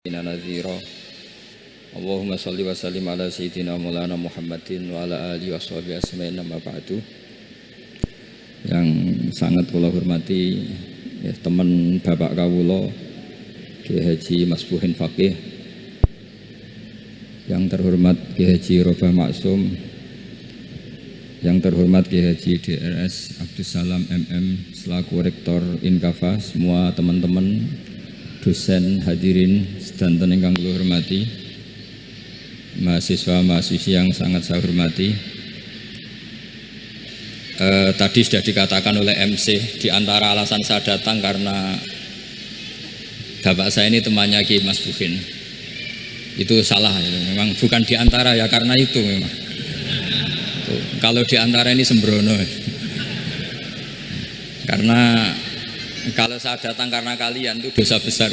Nadhira. Allahumma sholli wa sallim ala sayyidina Maulana Muhammadin wa ala alihi wa sahbihi asma'in nama ba'du. Yang sangat kula hormati ya, teman Bapak kawula Ki Haji Masbuhin Faqih, yang terhormat Ki Haji Robah Maksum, yang terhormat Ki Haji DRS Abdussalam MM selaku Rektor Inkafa, semua teman-teman dosen hadirin sedanten ingkang kula hormati, mahasiswa-mahasiswi yang sangat saya hormati. Tadi sudah dikatakan oleh MC, di antara alasan saya datang karena bapak saya ini temannya Ki Masbuhin. Itu salah, memang bukan di antara ya, karena itu memang. Tuh, kalau di antara ini sembrono. Karena kalau saya datang karena kalian itu dosa besar.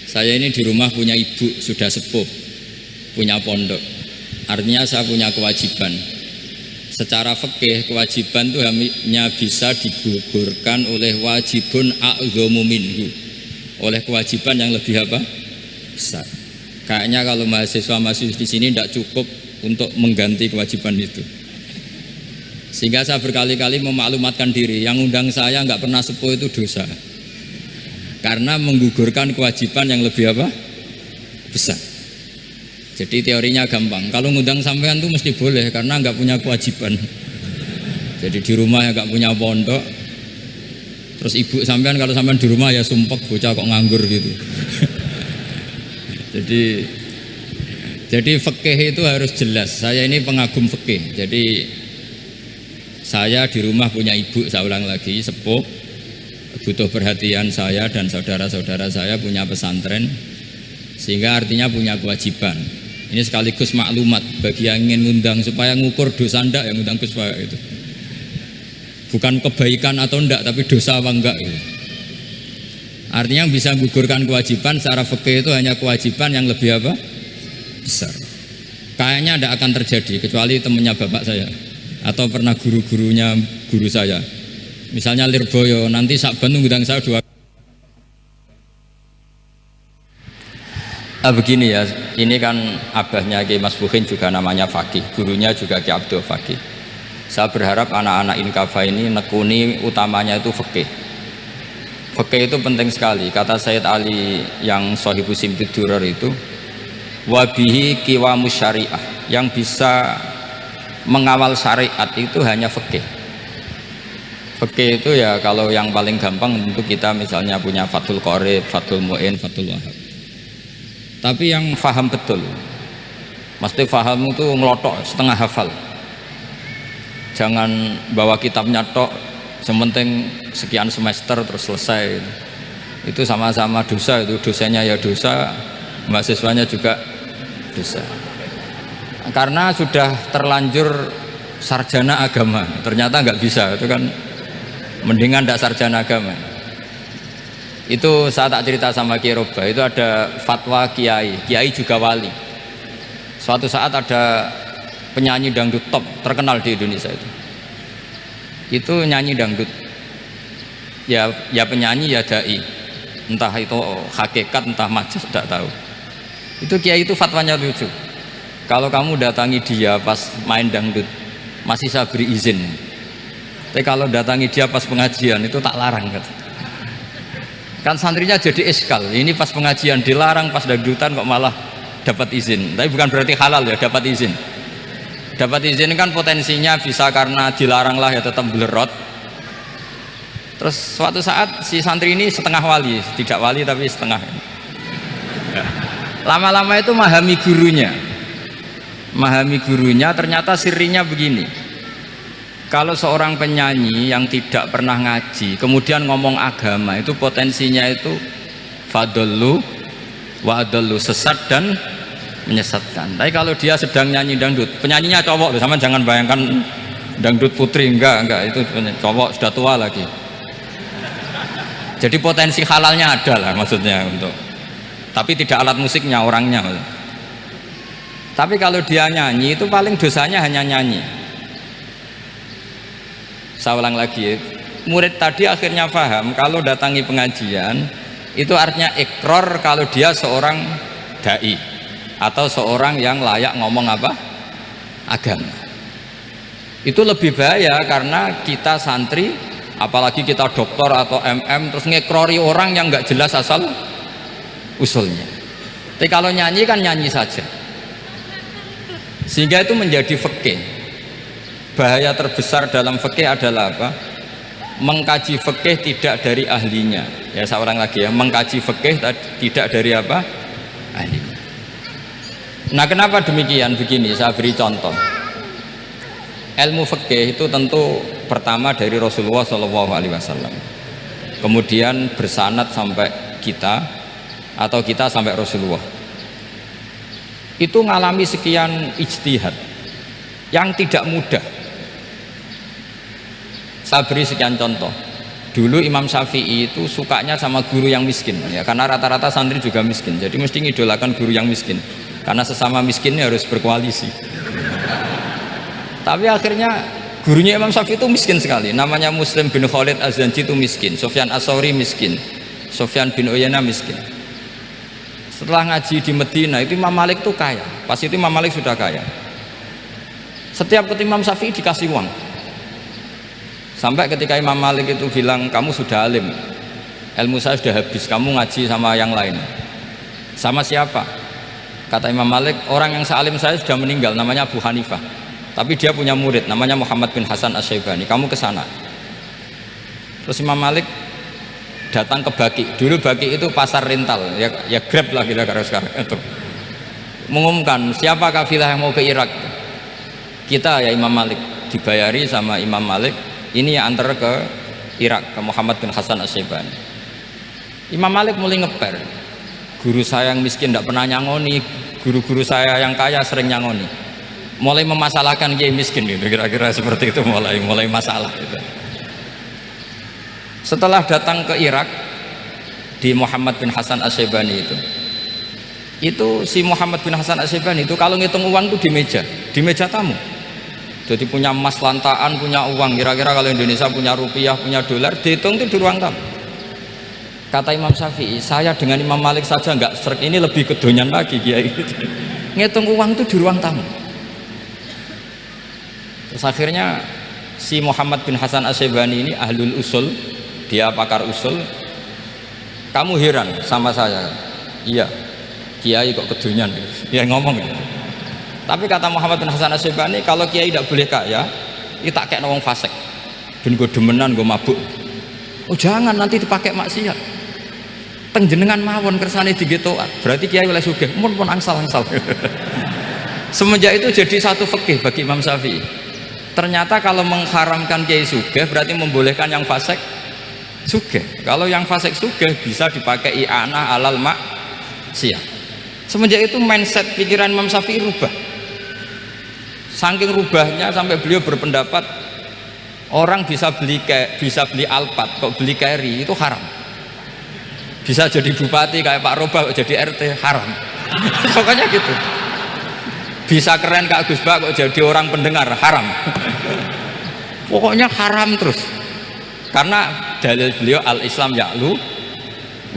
Saya ini di rumah punya ibu sudah sepuh, punya pondok. Artinya saya punya kewajiban. Secara fikih kewajiban itu hanya bisa digugurkan oleh wajibun a'dhamu minhu, oleh kewajiban yang lebih apa? Besar. Kayaknya kalau mahasiswa-mahasiswa di sini tidak cukup untuk mengganti kewajiban itu. Sehingga saya berkali-kali memaklumatkan diri, yang undang saya nggak pernah sepuh itu dosa, karena menggugurkan kewajiban yang lebih apa? Besar. Jadi teorinya gampang, kalau ngundang sampean tuh mesti boleh karena nggak punya kewajiban. Jadi di rumah ya nggak punya pondok, terus ibu sampean kalau sampean di rumah ya sumpek, bocah kok nganggur gitu. Jadi fikih itu harus jelas. Saya ini pengagum fikih, jadi saya di rumah punya ibu, saya ulang lagi, sepuh, butuh perhatian saya dan saudara-saudara saya, punya pesantren, sehingga artinya punya kewajiban. Ini sekaligus maklumat bagi yang ingin ngundang supaya ngukur dosa ndak yang ngundang Gus Pak itu. Bukan kebaikan atau ndak, tapi dosa apa enggak itu. Artinya yang bisa menggugurkan kewajiban secara fikih itu hanya kewajiban yang lebih apa? Besar. Kayaknya tidak akan terjadi kecuali temannya bapak saya atau pernah guru-gurunya guru saya, misalnya Lirboyo, nanti Sakban ngundang saya 2 begini ya, ini kan abahnya Ki Masbuhin juga namanya Faqih, gurunya juga Ki Abdul Faqih. Saya berharap anak-anak Inkafa ini nekuni utamanya itu fikih. Fikih itu penting sekali, kata Sayyid Ali yang Shahibu Simtid Durar itu, wabihi qiwamus syariah, yang bisa mengawal syariat itu hanya fikih. Fikih itu ya kalau yang paling gampang tentu kita misalnya punya Fathul Qorib, Fathul Mu'in, Fathul Wahab. Tapi yang faham betul, mesti faham itu ngelotok setengah hafal. Jangan bawa kitabnya tok, sementing sekian semester terus selesai. Itu sama-sama dosa, itu dosanya ya dosa, mahasiswanya juga dosa. Karena sudah terlanjur sarjana agama, ternyata nggak bisa, itu kan mendingan tidak sarjana agama. Itu saya tak cerita sama Kiai Robah, itu ada fatwa kiai juga wali. Suatu saat ada penyanyi dangdut top terkenal di Indonesia itu nyanyi dangdut, ya penyanyi ya dai, entah itu hakikat entah majas tidak tahu. Itu kiai itu fatwanya lucu. Kalau kamu datangi dia pas main dangdut, masih saya beri izin. Tapi kalau datangi dia pas pengajian, itu tak larang. Kan santrinya jadi eskal. Ini pas pengajian dilarang, pas dangdutan kok malah dapat izin. Tapi bukan berarti halal ya, dapat izin. Dapat izin kan potensinya bisa karena dilarang lah ya tetap belerot. Terus suatu saat si santri ini setengah wali, tidak wali tapi setengah. Lama-lama itu memahami gurunya, ternyata sirinya begini. Kalau seorang penyanyi yang tidak pernah ngaji kemudian ngomong agama, itu potensinya itu fadallu wa adallu, sesat dan menyesatkan. Tapi kalau dia sedang nyanyi dangdut, penyanyinya cowok, sama jangan bayangkan dangdut putri, enggak, itu cowok sudah tua lagi. Jadi potensi halalnya ada lah maksudnya untuk, tapi tidak alat musiknya, orangnya. Tapi kalau dia nyanyi itu paling dosanya hanya nyanyi. Saya ulang lagi, murid tadi akhirnya paham kalau datangi pengajian Itu artinya ikrar kalau dia seorang dai atau seorang yang layak ngomong apa? Agama. Itu lebih bahaya karena kita santri, apalagi kita doktor atau MM, terus ngekrori orang yang nggak jelas asal usulnya. Tapi kalau nyanyi kan nyanyi saja, sehingga itu menjadi fikih. Bahaya terbesar dalam fikih adalah apa? Mengkaji fikih tidak dari ahlinya. Ya, seorang lagi ya, mengkaji fikih tidak dari apa? Ahlinya. Nah, kenapa demikian? Begini, saya beri contoh. Ilmu fikih itu tentu pertama dari Rasulullah SAW, kemudian bersanad sampai kita atau kita sampai Rasulullah. Itu ngalami sekian ijtihad yang tidak mudah. Saya beri sekian contoh. Dulu Imam Syafi'i itu sukanya sama guru yang miskin, ya, karena rata-rata santri juga miskin, jadi mesti ngidolakan guru yang miskin, karena sesama miskinnya harus berkoalisi. Tapi akhirnya gurunya Imam Syafi'i itu miskin sekali, namanya Muslim bin Khalid Az-Zanji itu miskin, Sufyan As-Tsauri miskin, Sufyan bin Uyainah miskin. Setelah ngaji di Medina itu Imam Malik itu kaya, pas itu Imam Malik sudah kaya. Setiap ketemu Imam Syafi'i dikasih uang. Sampai ketika Imam Malik itu bilang, kamu sudah alim, ilmu saya sudah habis, kamu ngaji sama yang lain. Sama siapa? Kata Imam Malik, orang yang sealim saya sudah meninggal, namanya Abu Hanifah, tapi dia punya murid namanya Muhammad bin Hasan Asy-Syaibani, kamu ke sana. Terus Imam Malik datang ke Baki. Dulu Baki itu pasar rental, ya Grab lah kira-kira sekarang itu. Mengumumkan siapa kafilah yang mau ke Irak. Kita ya Imam Malik, dibayari sama Imam Malik, ini yang antar ke Irak, ke Muhammad bin Hasan Asy-Syaibani. Imam Malik mulai ngeper, guru saya yang miskin tidak pernah nyangoni, guru-guru saya yang kaya sering nyangoni. Mulai memasalahkan kiai miskin gitu, kira-kira seperti itu, mulai masalah gitu. Setelah datang ke Irak di Muhammad bin Hasan Asy-Syaibani itu si Muhammad bin Hasan Asy-Syaibani itu kalau ngitung uang itu di meja tamu. Jadi punya emas lantaan, punya uang, kira-kira kalau Indonesia punya rupiah, punya dolar, dihitung itu di ruang tamu. Kata Imam Syafi'i, saya dengan Imam Malik saja nggak serik, ini lebih kedonyan lagi kiai. Ngitung uang itu di ruang tamu. Terus akhirnya si Muhammad bin Hasan Asy-Syaibani ini ahlul usul, dia pakar usul. Kamu heran sama saya? Iya, kiai kok kedonyan, dia ngomong gitu. Tapi kata Muhammad bin Hasan Asy-Syaibani, kalau kiai tidak boleh kaya, itu tak kayak wong fasik, ben gue demenan, gue mabuk. Oh jangan, nanti dipakai maksiat. Penjenengan mawon kersane digetokan, berarti kiai oleh sugih, pun angsal-angsal. Semenjak itu jadi satu fikih bagi Imam Syafi'i. Ternyata kalau mengharamkan kiai sugih berarti membolehkan yang fasik sugih. Kalau yang fasik sugih bisa dipakai i'anah alal maksiat. Semenjak itu mindset pikiran Imam Syafi'i rubah. Saking rubahnya sampai beliau berpendapat orang bisa beli Alphard, kok beli carry itu haram. Bisa jadi bupati kayak Pak Roba, kok jadi RT haram. Pokoknya gitu. Bisa keren Kak Gus Bak, kok jadi orang pendengar haram. Pokoknya haram terus. Karena dalil beliau al-Islam ya'lu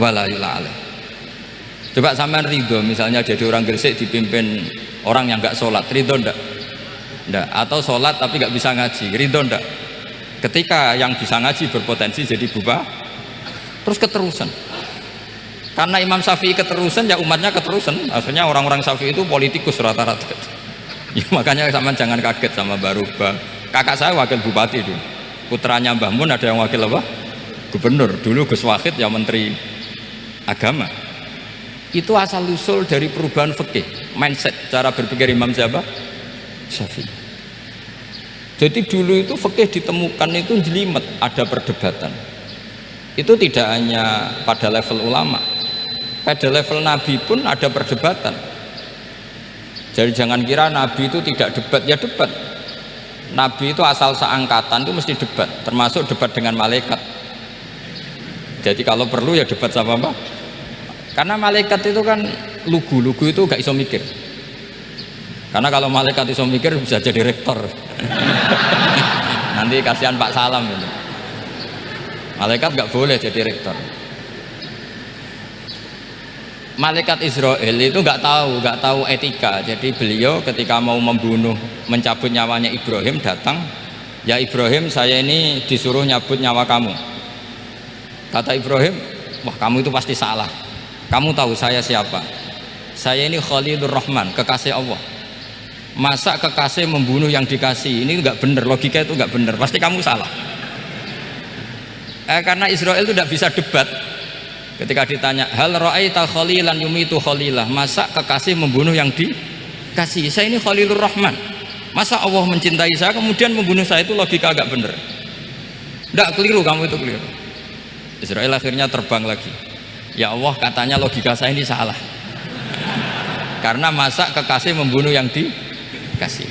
wala yu'la alaih. Coba sampean ridho misalnya jadi orang Gresik dipimpin orang yang nggak sholat, ridho ndak? Ndak. Atau sholat tapi nggak bisa ngaji, ridho ndak? Ketika yang bisa ngaji berpotensi jadi bupati, terus keterusan. Karena Imam Syafi'i keterusan, ya umatnya keterusan. Akhirnya orang-orang Syafi'i itu politikus rata-rata. Ya, makanya sampean jangan kaget sama Baruba. Kakak saya wakil bupati dulu. Putranya Mbah Mun ada yang wakil apa? Gubernur. Dulu Gus Wahid yang menteri agama. Itu asal usul dari perubahan fikih, mindset, cara berpikir Imam siapa? Syafi'i. Jadi dulu itu fikih ditemukan itu jelimet, ada perdebatan. Itu tidak hanya pada level ulama, pada level Nabi pun ada perdebatan. Jadi jangan kira Nabi itu tidak debat, ya debat. Nabi itu asal seangkatan itu mesti debat, termasuk debat dengan malaikat. Jadi kalau perlu ya debat sama apa? Karena malaikat itu kan lugu itu gak iso mikir. Karena kalau malaikat iso mikir bisa jadi rektor. Nanti kasihan Pak Salam gitu. Malaikat gak boleh jadi rektor. malaikat Israel itu nggak tahu etika. Jadi beliau ketika mau membunuh, mencabut nyawanya Ibrahim, datang, ya Ibrahim, saya ini disuruh nyabut nyawa kamu. Kata Ibrahim, wah kamu itu pasti salah. Kamu tahu saya siapa? Saya ini Khalilur Rahman, kekasih Allah. Masa kekasih membunuh yang dikasih? Ini nggak benar, logika itu nggak benar. Pasti kamu salah. Karena Israel itu tidak bisa debat. Ketika ditanya, hal ra'aita khalilan yumitu khalilah, masa kekasih membunuh yang dikasih? Saya ini Khalilur Rahman. Masa Allah mencintai saya kemudian membunuh saya? Itu logika agak benar. Tidak, keliru, kamu itu keliru. Israel akhirnya terbang lagi. Ya Allah, katanya logika saya ini salah. Karena masa kekasih membunuh yang dikasih?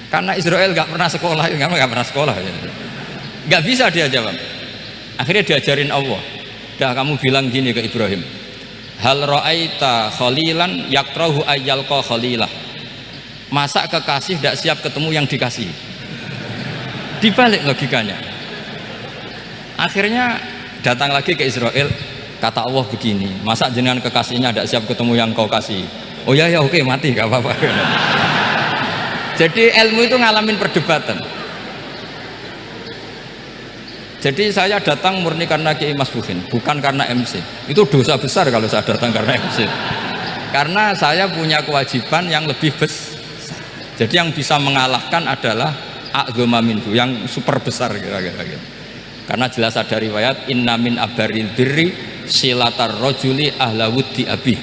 Karena Israel nggak pernah sekolah, nggak pernah sekolah, nggak bisa dia jawab. Akhirnya diajarin Allah. Dah kamu bilang gini ke Ibrahim, hal ra'aita khalilan yakrahu ayyalqa khalilah. Masa kekasih tidak siap ketemu yang dikasih? Dibalik logikanya. Akhirnya datang lagi ke Israel, kata Allah begini, masa jenengan kekasihnya tidak siap ketemu yang kau kasih? Oh ya oke, mati, gak apa-apa. Jadi ilmu itu ngalamin perdebatan. Jadi saya datang murni karena Kiai Mas Buhin, bukan karena MC. Itu dosa besar kalau saya datang karena MC. Karena saya punya kewajiban yang lebih besar. Jadi yang bisa mengalahkan adalah a'dzama minhu, yang super besar kira-kira gitu. Karena jelas ada riwayat inna min abaril birri silatar rajuli ahla wuddi abi.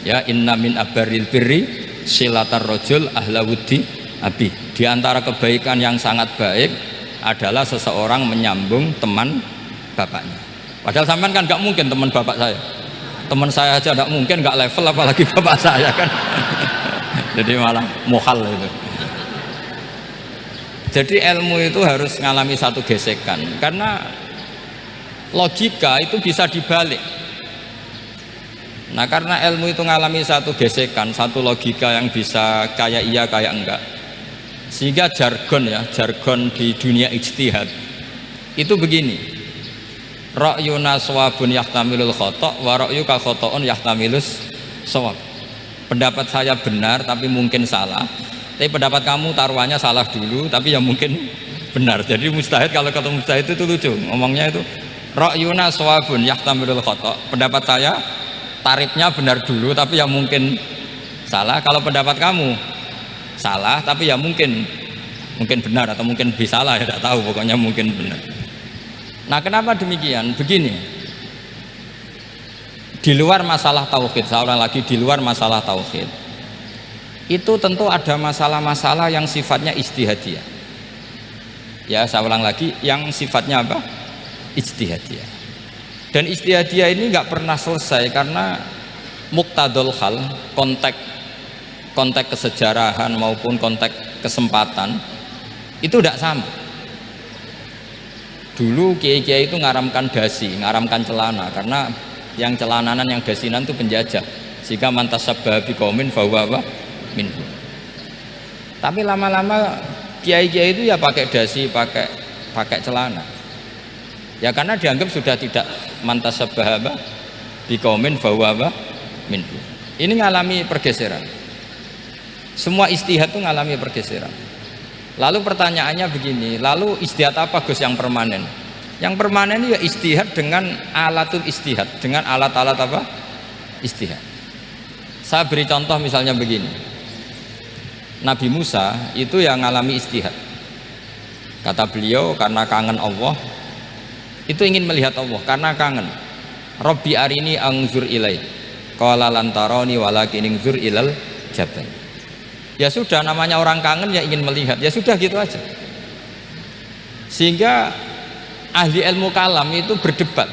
Ya, inna min abaril birri silatar rajul ahla wuddi abi. Di antara kebaikan yang sangat baik adalah seseorang menyambung teman bapaknya. Padahal sampean kan nggak mungkin teman bapak saya. Teman saya aja nggak mungkin, nggak level apalagi bapak saya kan. Jadi malah mohal itu. Jadi ilmu itu harus mengalami satu gesekan, karena logika itu bisa dibalik. Nah, karena ilmu itu mengalami satu gesekan, satu logika yang bisa kayak iya kayak enggak, sehingga jargon di dunia ijtihad itu begini, ra'yuna shawabun yahtamilul khata' wa ra'yuka khata'un yahtamilus shawab. Pendapat saya benar tapi mungkin salah, tapi pendapat kamu taruhannya salah dulu tapi yang mungkin benar. Jadi mustahid, kalau kata mustahid itu lucu ngomongnya, itu ra'yuna shawabun yahtamilul khata', pendapat saya tarifnya benar dulu tapi yang mungkin salah. Kalau pendapat kamu salah tapi ya mungkin benar atau mungkin bisa salah, ya tidak tahu, pokoknya mungkin benar. Nah, kenapa demikian? Begini, di luar masalah tauhid, saya ulang lagi, di luar masalah tauhid itu tentu ada masalah-masalah yang sifatnya ijtihadiyah. Ya, saya ulang lagi, yang sifatnya apa? Ijtihadiyah. Dan ijtihadiyah ini nggak pernah selesai, karena muqtadul hal, konteks kesejarahan maupun konteks kesempatan itu tidak sama. Dulu kiai-kiai itu ngaramkan dasi, ngaramkan celana, karena yang celananan, yang dasinan itu penjajah, sehingga mantasabbaha biqaumin fahuwa minhu. Tapi lama-lama kiai-kiai itu ya pakai dasi, pakai celana, ya karena dianggap sudah tidak mantasabbaha biqaumin fahuwa minhu. Ini ngalami pergeseran. Semua ijtihad itu ngalami pergeseran. Lalu pertanyaannya begini, lalu ijtihad apa Gus yang permanen? Yang permanen ya ijtihad dengan alatul ijtihad, dengan alat-alat apa? Ijtihad. Saya beri contoh misalnya begini. Nabi Musa itu yang ngalami ijtihad. Kata beliau, karena kangen Allah, itu ingin melihat Allah karena kangen. Rabbi arini anzur ilaik. Qala lan tarani walakin anzur ilal jabal. Ya sudah, namanya orang kangen ya ingin melihat, ya sudah gitu aja. Sehingga ahli ilmu kalam itu berdebat.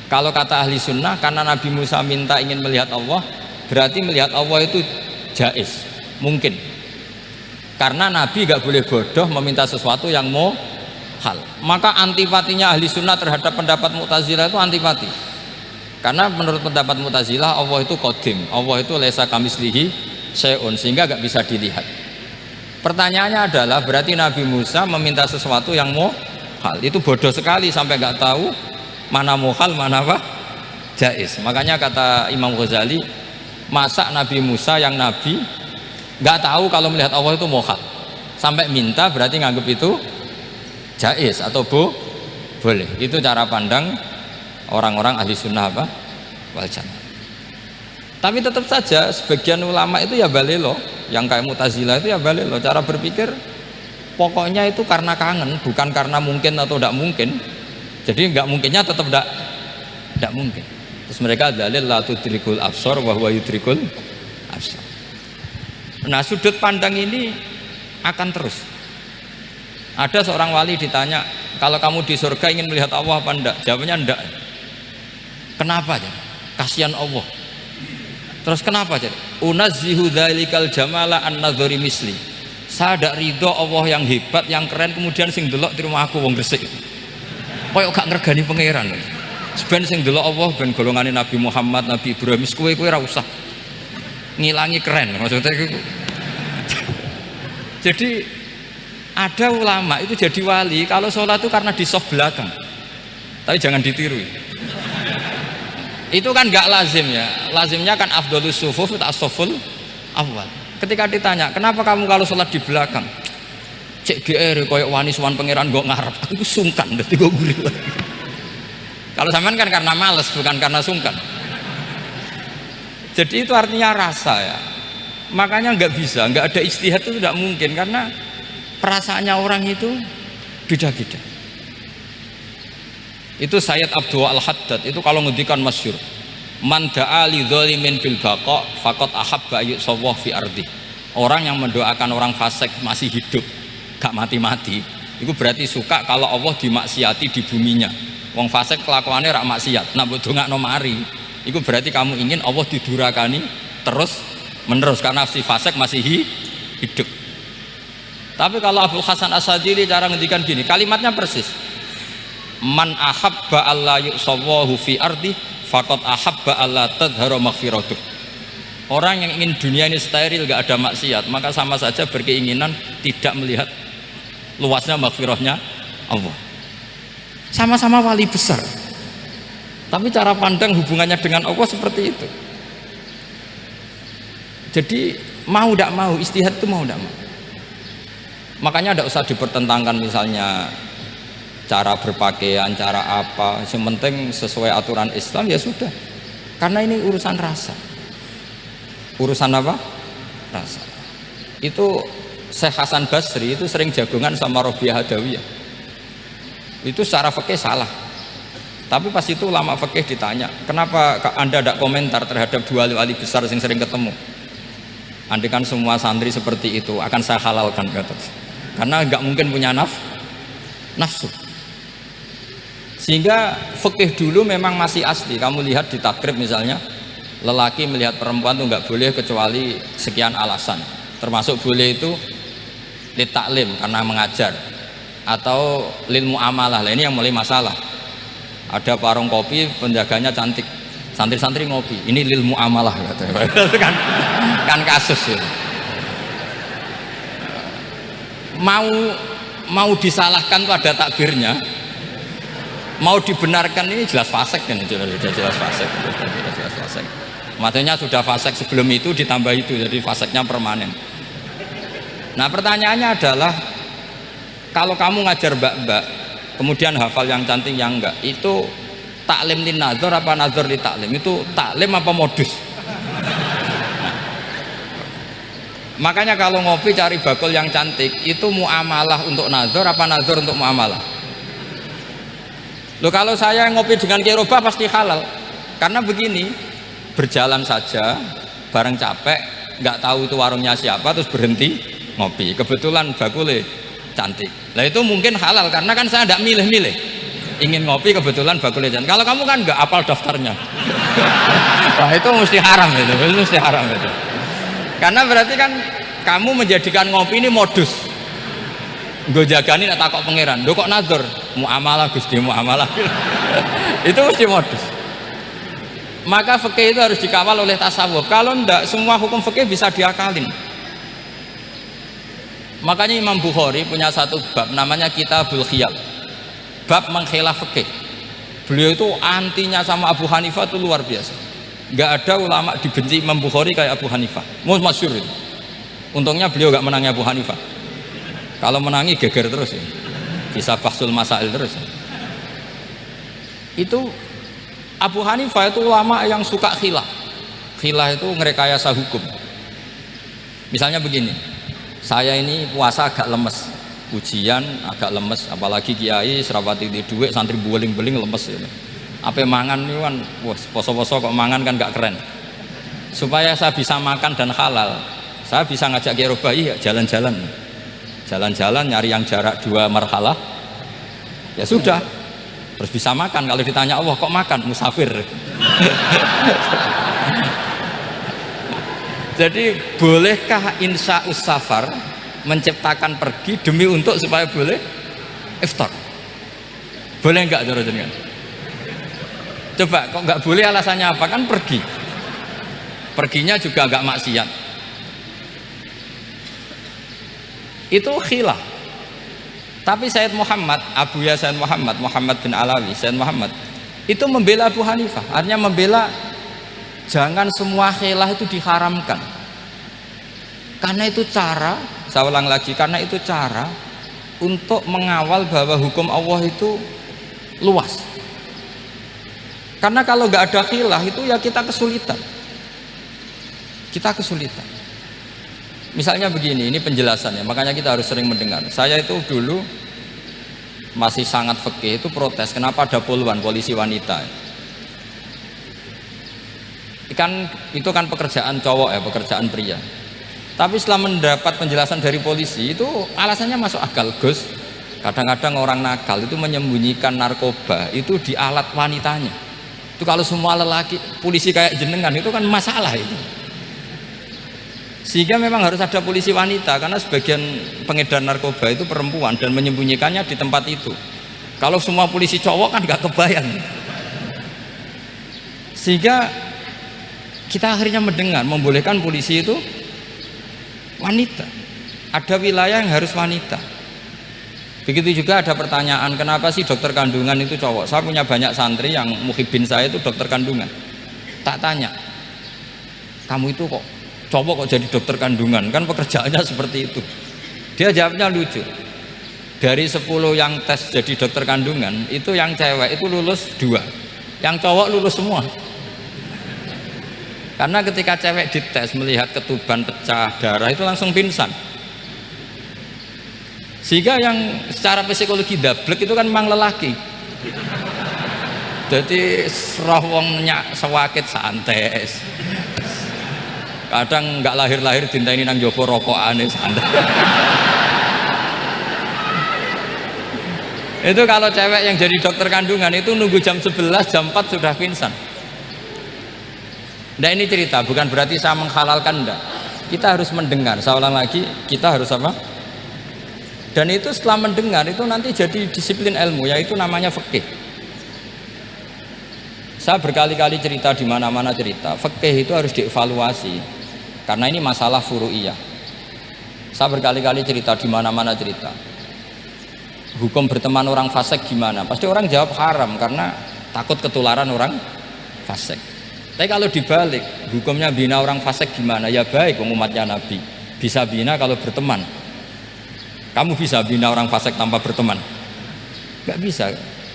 Kalau kata ahli sunnah, karena Nabi Musa minta ingin melihat Allah, berarti melihat Allah itu jaiz, mungkin. Karena Nabi gak boleh bodoh meminta sesuatu yang mohal. Maka antipatinya ahli sunnah terhadap pendapat Mu'tazilah itu antipati. Karena menurut pendapat Mu'tazilah Allah itu qadim, Allah itu laisa kamislihi syai'un, sehingga gak bisa dilihat. Pertanyaannya adalah, berarti Nabi Musa meminta sesuatu yang mohal, itu bodoh sekali sampai gak tahu mana mohal mana apa jais. Makanya kata Imam Ghazali, masa Nabi Musa yang nabi nggak tahu kalau melihat Allah itu mohal, sampai minta berarti nganggap itu jais atau boleh. Itu cara pandang orang-orang ahli sunnah apa wal jamaah. Tapi tetap saja sebagian ulama itu ya balelo, yang kayak Mu'tazilah itu ya balelo, cara berpikir pokoknya itu karena kangen, bukan karena mungkin atau tidak mungkin. Jadi nggak mungkinnya tetap tidak mungkin. Terus mereka dalil la tudrikul absar wa huwa yudrikul absar. Nah, sudut pandang ini akan terus. Ada seorang wali ditanya, kalau kamu di surga ingin melihat Allah apa enggak? Jawabnya enggak. Kenapa aja? Kasihan Allah. Terus kenapa aja? Unazzihu dzalikal jamala an nadzari misli. Saya tidak ridho Allah yang hebat, yang keren, kemudian sing delok di rumah aku wong gresik. Koyok gak ngergani pangeran. Sebenarnya sing delok Allah ben golongane Nabi Muhammad, Nabi Ibrahim, kowe ora usah ngilangi keren maksudnya itu. Jadi ada ulama itu jadi wali kalau sholat itu karena di soft belakang, tapi jangan ditiru. Itu kan gak lazim ya, lazimnya kan afdhalus sufuf as-saful awal. Ketika ditanya kenapa kamu kalau sholat di belakang, cek GR koyok wani suwan pangeran gue ngarep, aku sungkan dadi gue gurih lagi. Kalau sampean kan karena males, bukan karena sungkan. Jadi itu artinya rasa ya. Makanya nggak bisa, nggak ada ijtihad itu tidak mungkin karena perasaannya orang itu beda-beda. Itu Sayyid Abdul Al-Haddad itu kalau ngendikan masyhur, man da'a li dzalimin bil baqa faqad ahabba yu'sawwa fi ardi. Orang yang mendoakan orang fasik masih hidup, gak mati-mati, itu berarti suka kalau Allah dimaksiati di buminya. Wong fasik kelakuannya rak maksiat, nak mbok dongakno mari, itu berarti kamu ingin Allah didurakani terus menerus karena si fasik masih hidup. Tapi kalau Abdul Hasan As-Sadili cara ngendikan gini, kalimatnya persis. Man ahabba alla yu'sawwahu fi ardi faqad ahabba alla tadhharu maghfiratuh. Orang yang ingin dunia ini steril, gak ada maksiat, maka sama saja berkeinginan tidak melihat luasnya maghfirahnya Allah. Sama-sama wali besar, tapi cara pandang hubungannya dengan Allah seperti itu. Jadi mau tidak mau, istihad itu mau tidak mau. Makanya tidak usah dipertentangkan misalnya cara berpakaian, cara apa, yang penting sesuai aturan Islam ya sudah. Karena ini urusan rasa. Urusan apa? Rasa. Itu Syekh Hasan Basri itu sering jagongan sama Robiah Hadawiyah. Itu secara fikih salah. Tapi pas itu ulama fikih ditanya, kenapa Anda tidak komentar terhadap dua wali besar yang sering ketemu? Andai kan semua santri seperti itu akan saya halalkan, kata. Karena nggak mungkin punya nafsu. Sehingga fikih dulu memang masih asli. Kamu lihat di takrib misalnya, lelaki melihat perempuan itu nggak boleh kecuali sekian alasan. Termasuk boleh itu li taklim karena mengajar, atau lil muamalah. Lah ini yang mulai masalah. Ada warung kopi, penjaganya cantik, santri-santri ngopi. Ini lil muamalah katanya. kan kasus ya. Mau disalahkan tuh ada takbirnya. Mau dibenarkan ini jelas fasik kan, jelas fasik. Maksudnya sudah fasik sebelum itu ditambah itu, jadi fasiknya permanen. Nah pertanyaannya adalah, kalau kamu ngajar mbak-mbak kemudian hafal yang cantik yang enggak, itu taklim lin nazar apa nazar li taklim? Itu taklim apa modus? Makanya kalau ngopi cari bakul yang cantik, itu muamalah untuk nazar apa nazar untuk muamalah? Loh, kalau saya ngopi dengan kirobah pasti halal. Karena begini, berjalan saja bareng capek, nggak tahu itu warungnya siapa, terus berhenti ngopi, kebetulan bakulnya cantik. Nah itu mungkin halal karena kan saya tidak milih-milih, ingin ngopi kebetulan bakulnya cantik. Kalau kamu kan nggak apal daftarnya. Wah itu mesti haram itu mesti haram itu. Karena berarti kan kamu menjadikan ngopi ini modus. Gue jagani nak takok pangeran, do kok nazar muamalah Gusti muamalah. Itu mesti modus. Maka fikih itu harus dikawal oleh tasawuf. Kalau ndak, semua hukum fikih bisa diakalin. Makanya Imam Bukhari punya satu bab namanya Kitabul Khiyal, bab mengkhilaf fikih. Beliau itu antinya sama Abu Hanifah itu luar biasa. Nggak ada ulama dibenci Imam Bukhari kayak Abu Hanifah. Masyhur itu. Untungnya beliau nggak menangi Abu Hanifah. Kalau menangi geger terus ya. Bisa bahsul masail terus ya. Itu Abu Hanifah itu ulama yang suka khilah. Khilah itu ngerekayasa hukum. Misalnya begini, saya ini puasa agak lemes, ujian agak lemes, apalagi kiai serapati di duit, santri beling-beling lemes gitu. Apa mangan ini kan, wah poso-poso kok mangan kan gak keren. Supaya saya bisa makan dan halal, saya bisa ngajak Kiai Robai ya jalan-jalan, jalan-jalan nyari yang jarak 2 marhalah, ya sudah. Terus bisa makan. Kalau ditanya Allah kok makan, musafir. Jadi bolehkah insya'us safar menciptakan pergi demi untuk supaya boleh iftar? Boleh enggak cara jenengan? Coba kok enggak boleh, alasannya apa? Kan pergi. Perginya juga enggak maksiat. Itu khilaf. Tapi Sayyid Muhammad, Abu Ya Sayyid Muhammad bin Alawi, Sayyid Muhammad itu membela Abu Hanifah, artinya membela jangan semua khilaf itu diharamkan. Karena itu cara, saya ulang lagi, karena itu cara untuk mengawal bahwa hukum Allah itu luas. Karena kalau nggak ada khilaf itu ya kita kesulitan. Kita kesulitan. Misalnya begini, ini penjelasannya, makanya kita harus sering mendengar. Saya itu dulu masih sangat fikih itu protes, kenapa ada poluan polisi wanita? Itu kan pekerjaan cowok ya, pekerjaan pria. Tapi setelah mendapat penjelasan dari polisi itu alasannya masuk akal, Gus. Kadang-kadang orang nakal itu menyembunyikan narkoba itu di alat wanitanya. Itu kalau semua lelaki polisi kayak jenengan itu kan masalah itu. Sehingga memang harus ada polisi wanita karena sebagian pengedar narkoba itu perempuan dan menyembunyikannya di tempat itu. Kalau semua polisi cowok kan gak kebayang. Sehingga kita akhirnya mendengar membolehkan polisi itu wanita. Ada wilayah yang harus wanita. Begitu juga ada pertanyaan, kenapa sih dokter kandungan itu cowok? Saya punya banyak santri yang muhibin saya itu dokter kandungan. Tak tanya, kamu itu kok cowok kok jadi dokter kandungan, kan pekerjaannya seperti itu. Dia jawabnya lucu, dari 10 yang tes jadi dokter kandungan itu yang cewek itu lulus 2, yang cowok lulus semua. Karena ketika cewek dites melihat ketuban pecah darah itu langsung pingsan. Sehingga yang secara psikologi dablek itu kan memang lelaki. Jadi roh wongnya sewakit santai. Kadang nggak lahir-lahir dinteni nang jopo rokokane santai. Itu kalau cewek yang jadi dokter kandungan itu nunggu jam 11, jam 4 sudah pingsan. Nah ini cerita, bukan berarti saya menghalalkan, enggak. Kita harus mendengar, saya ulang lagi, kita harus apa? Dan itu setelah mendengar itu nanti jadi disiplin ilmu, yaitu namanya fikih. Saya berkali-kali cerita di mana-mana cerita, fikih itu harus dievaluasi. Karena ini masalah furu'iyah. Saya berkali-kali cerita di mana-mana cerita. Hukum berteman orang fasik gimana? Pasti orang jawab haram karena takut ketularan orang fasik. Tapi kalau dibalik, hukumnya bina orang fasik gimana? Ya baik, umatnya Nabi bisa bina kalau berteman. Kamu bisa bina orang fasik tanpa berteman? Gak bisa.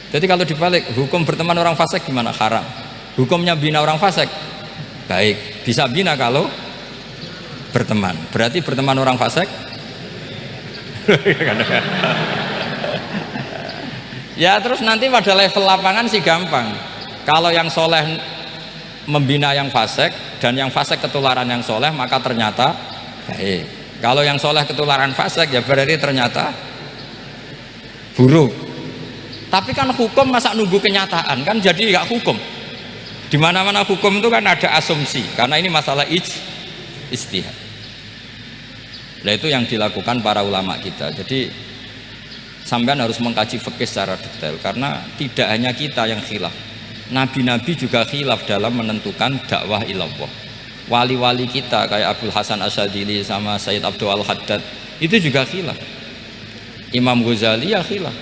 Jadi kalau dibalik, hukum berteman orang fasik gimana? Haram. Hukumnya bina orang fasik baik, bisa bina kalau berteman. Berarti berteman orang fasik ya terus nanti pada level lapangan sih gampang. Kalau yang soleh membina yang fasik dan yang fasik ketularan yang soleh, maka ternyata baik. Kalau yang soleh ketularan fasik ya berarti ternyata buruk. Tapi kan hukum masa nunggu kenyataan, kan jadi nggak hukum. Di mana-mana hukum itu kan ada asumsi, karena ini masalah ijtihad. Nah itu yang dilakukan para ulama kita. Jadi sampean harus mengkaji fikih secara detail, karena tidak hanya kita yang khilaf. Nabi-nabi juga khilaf dalam menentukan dakwah ilallah. Wali-wali kita kayak Abdul Hasan Asyadili sama Sayyid Abdul Al-Haddad itu juga khilaf. Imam Ghazali ya khilaf.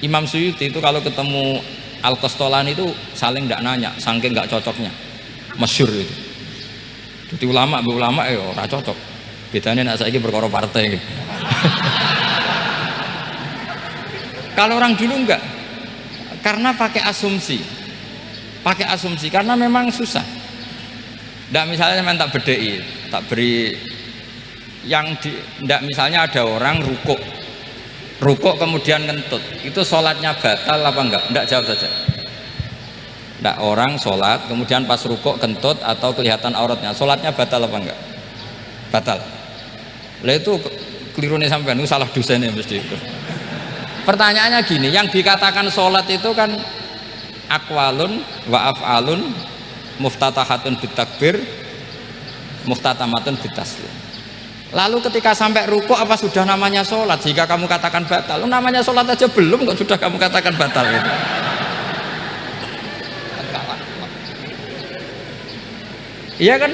Imam Suyuti itu kalau ketemu Al-Qastolani itu saling tidak nanya, saking nggak cocoknya, masyhur itu. Jadi ulama ya ora cocok. Bedanya nak saiki perkara partai. Kalau orang dulu enggak, karena pakai asumsi, karena memang susah. Nggak misalnya memang tak bedai, tak beri yang nggak misalnya ada orang rukuk kemudian ngentut, itu sholatnya batal apa enggak? Enggak, jawab saja. Enggak, orang sholat kemudian pas rukuk kentut atau kelihatan auratnya, sholatnya batal apa enggak? Batal. Lah itu keliru nih sampean, itu salah dosennya mesti itu. Pertanyaannya gini, yang dikatakan sholat itu kan aqwalun wa af'alun muftatahatun bitakbir muftatamatun bitaslim. Lalu ketika sampai rukuk apa sudah namanya sholat? Jika kamu katakan batal, namanya sholat aja belum kok sudah kamu katakan batal itu. Iya kan?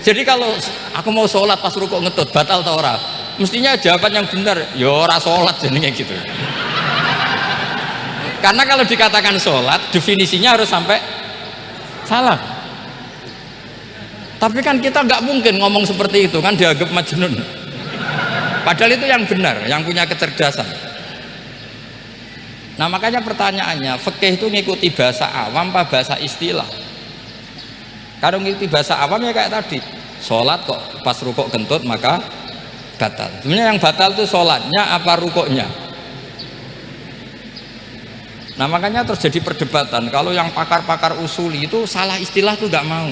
Jadi kalau aku mau sholat pas rukuk ngetut batal atau ora? Mestinya jawaban yang benar, ya ora sholat jadinya gitu. Karena kalau dikatakan sholat, definisinya harus sampai salah. Tapi kan kita nggak mungkin ngomong seperti itu, kan dianggap majnun. Padahal itu yang benar, yang punya kecerdasan. Nah makanya pertanyaannya, fikih itu ngikuti bahasa awam apa bahasa istilah? Kalau ngikuti bahasa awam ya kayak tadi, sholat kok pas rukuk kentut maka batal. Sebenarnya yang batal itu sholatnya apa rukuknya? Nah makanya terjadi perdebatan. Kalau yang pakar-pakar usuli itu salah istilah itu nggak mau.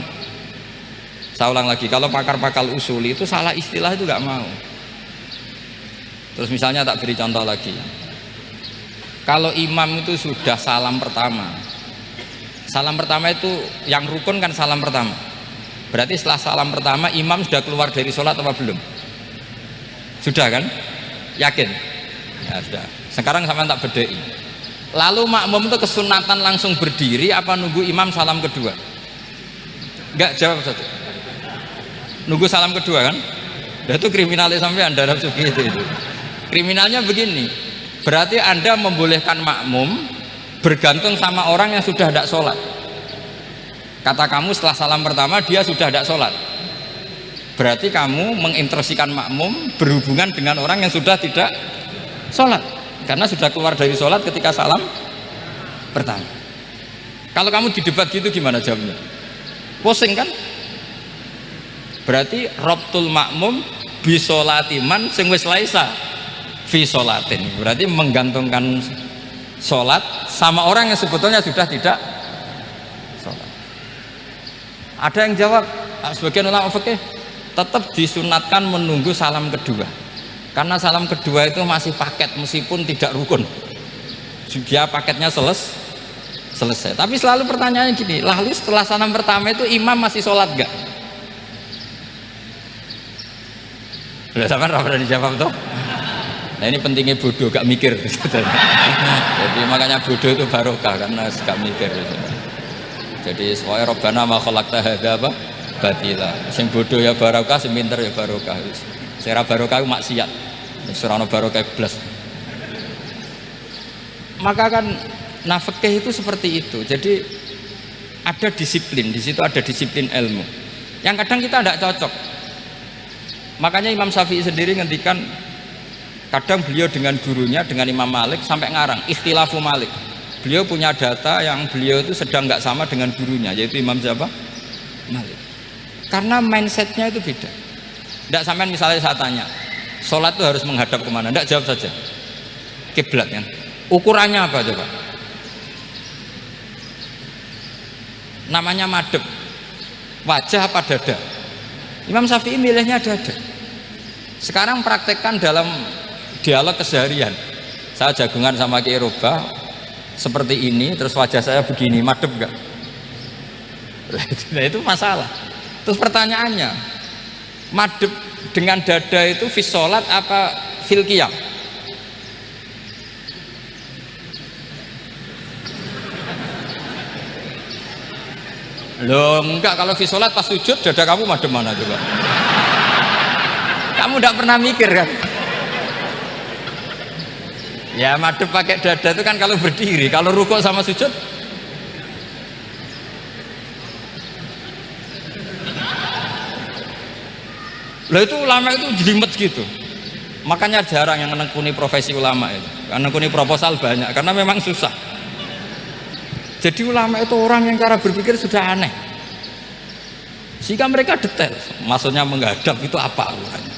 Saya ulang lagi, kalau pakar-pakar usuli itu salah istilah itu nggak mau. Terus misalnya tak beri contoh lagi, kalau imam itu sudah salam pertama itu yang rukun kan salam pertama, berarti setelah salam pertama imam sudah keluar dari sholat apa belum? Sudah kan? Yakin? Ya sudah. Sekarang sama tak bedai. Lalu makmum itu kesunatan langsung berdiri apa nunggu imam salam kedua? Enggak, jawab satu. Nunggu salam kedua kan? Itu kriminalnya sampai dalam sufi itu. Kriminalnya begini, berarti Anda membolehkan makmum bergantung sama orang yang sudah tidak sholat. Kata kamu setelah salam pertama dia sudah tidak sholat, berarti kamu menginstruksikan makmum berhubungan dengan orang yang sudah tidak sholat, karena sudah keluar dari sholat ketika salam pertama. Kalau kamu didebat gitu gimana jawabnya? Pusing kan? Berarti robtul makmum bisolatiman sing wis laisa fi sholatin, berarti menggantungkan sholat sama orang yang sebetulnya sudah tidak sholat. Ada yang jawab, sebagian ulama fikih tetap disunatkan menunggu salam kedua, karena salam kedua itu masih paket meskipun tidak rukun, dia paketnya selesai. Tapi selalu pertanyaannya gini, lalu setelah salam pertama itu imam masih sholat gak? Udah sampai rapat dijawab tuh. Nah ini pentingnya bodoh gak mikir. Jadi makanya bodoh itu barokah karena gak mikir. Jadi soalnya Rabbana ma khalaqta hadza batila. Sing bodoh ya barokah, sing pinter ya barokah. Sing ra barokah itu maksiat. Wis ora ono barokah blas. Maka kan fikih itu seperti itu. Jadi ada disiplin, di situ ada disiplin ilmu. Yang kadang kita tidak cocok. Makanya Imam Syafi'i sendiri ngendikan, kadang beliau dengan gurunya, dengan Imam Malik sampai ngarang ikhtilafu Malik. Beliau punya data yang beliau itu sedang nggak sama dengan gurunya, yaitu Imam siapa? Malik. Karena mindsetnya itu beda. Tidak sampai misalnya saya tanya, sholat itu harus menghadap kemana? Tidak, jawab saja. Kiblat kan? Ukurannya apa coba? Namanya madhep. Wajah apa dada? Imam Syafi'i milihnya dada. Sekarang praktekkan dalam dialog keseharian. Saya jagungan sama Ki Eropa seperti ini, terus wajah saya begini, madhep enggak? Nah itu masalah. Terus pertanyaannya, madhep dengan dada itu fis sholat apa fil qiyam? Loh enggak, kalau fis sholat pas sujud dada kamu madhep mana coba? Kamu enggak pernah mikir kan? Ya madhep pakai dada itu kan kalau berdiri, kalau rukuk sama sujud Lah itu ulama itu jelimet gitu. Makanya jarang yang menekuni profesi ulama itu. Menekuni proposal banyak karena memang susah. Jadi ulama itu orang yang cara berpikir sudah aneh. Sehingga mereka detail. Maksudnya menghadap itu apa ukurannya?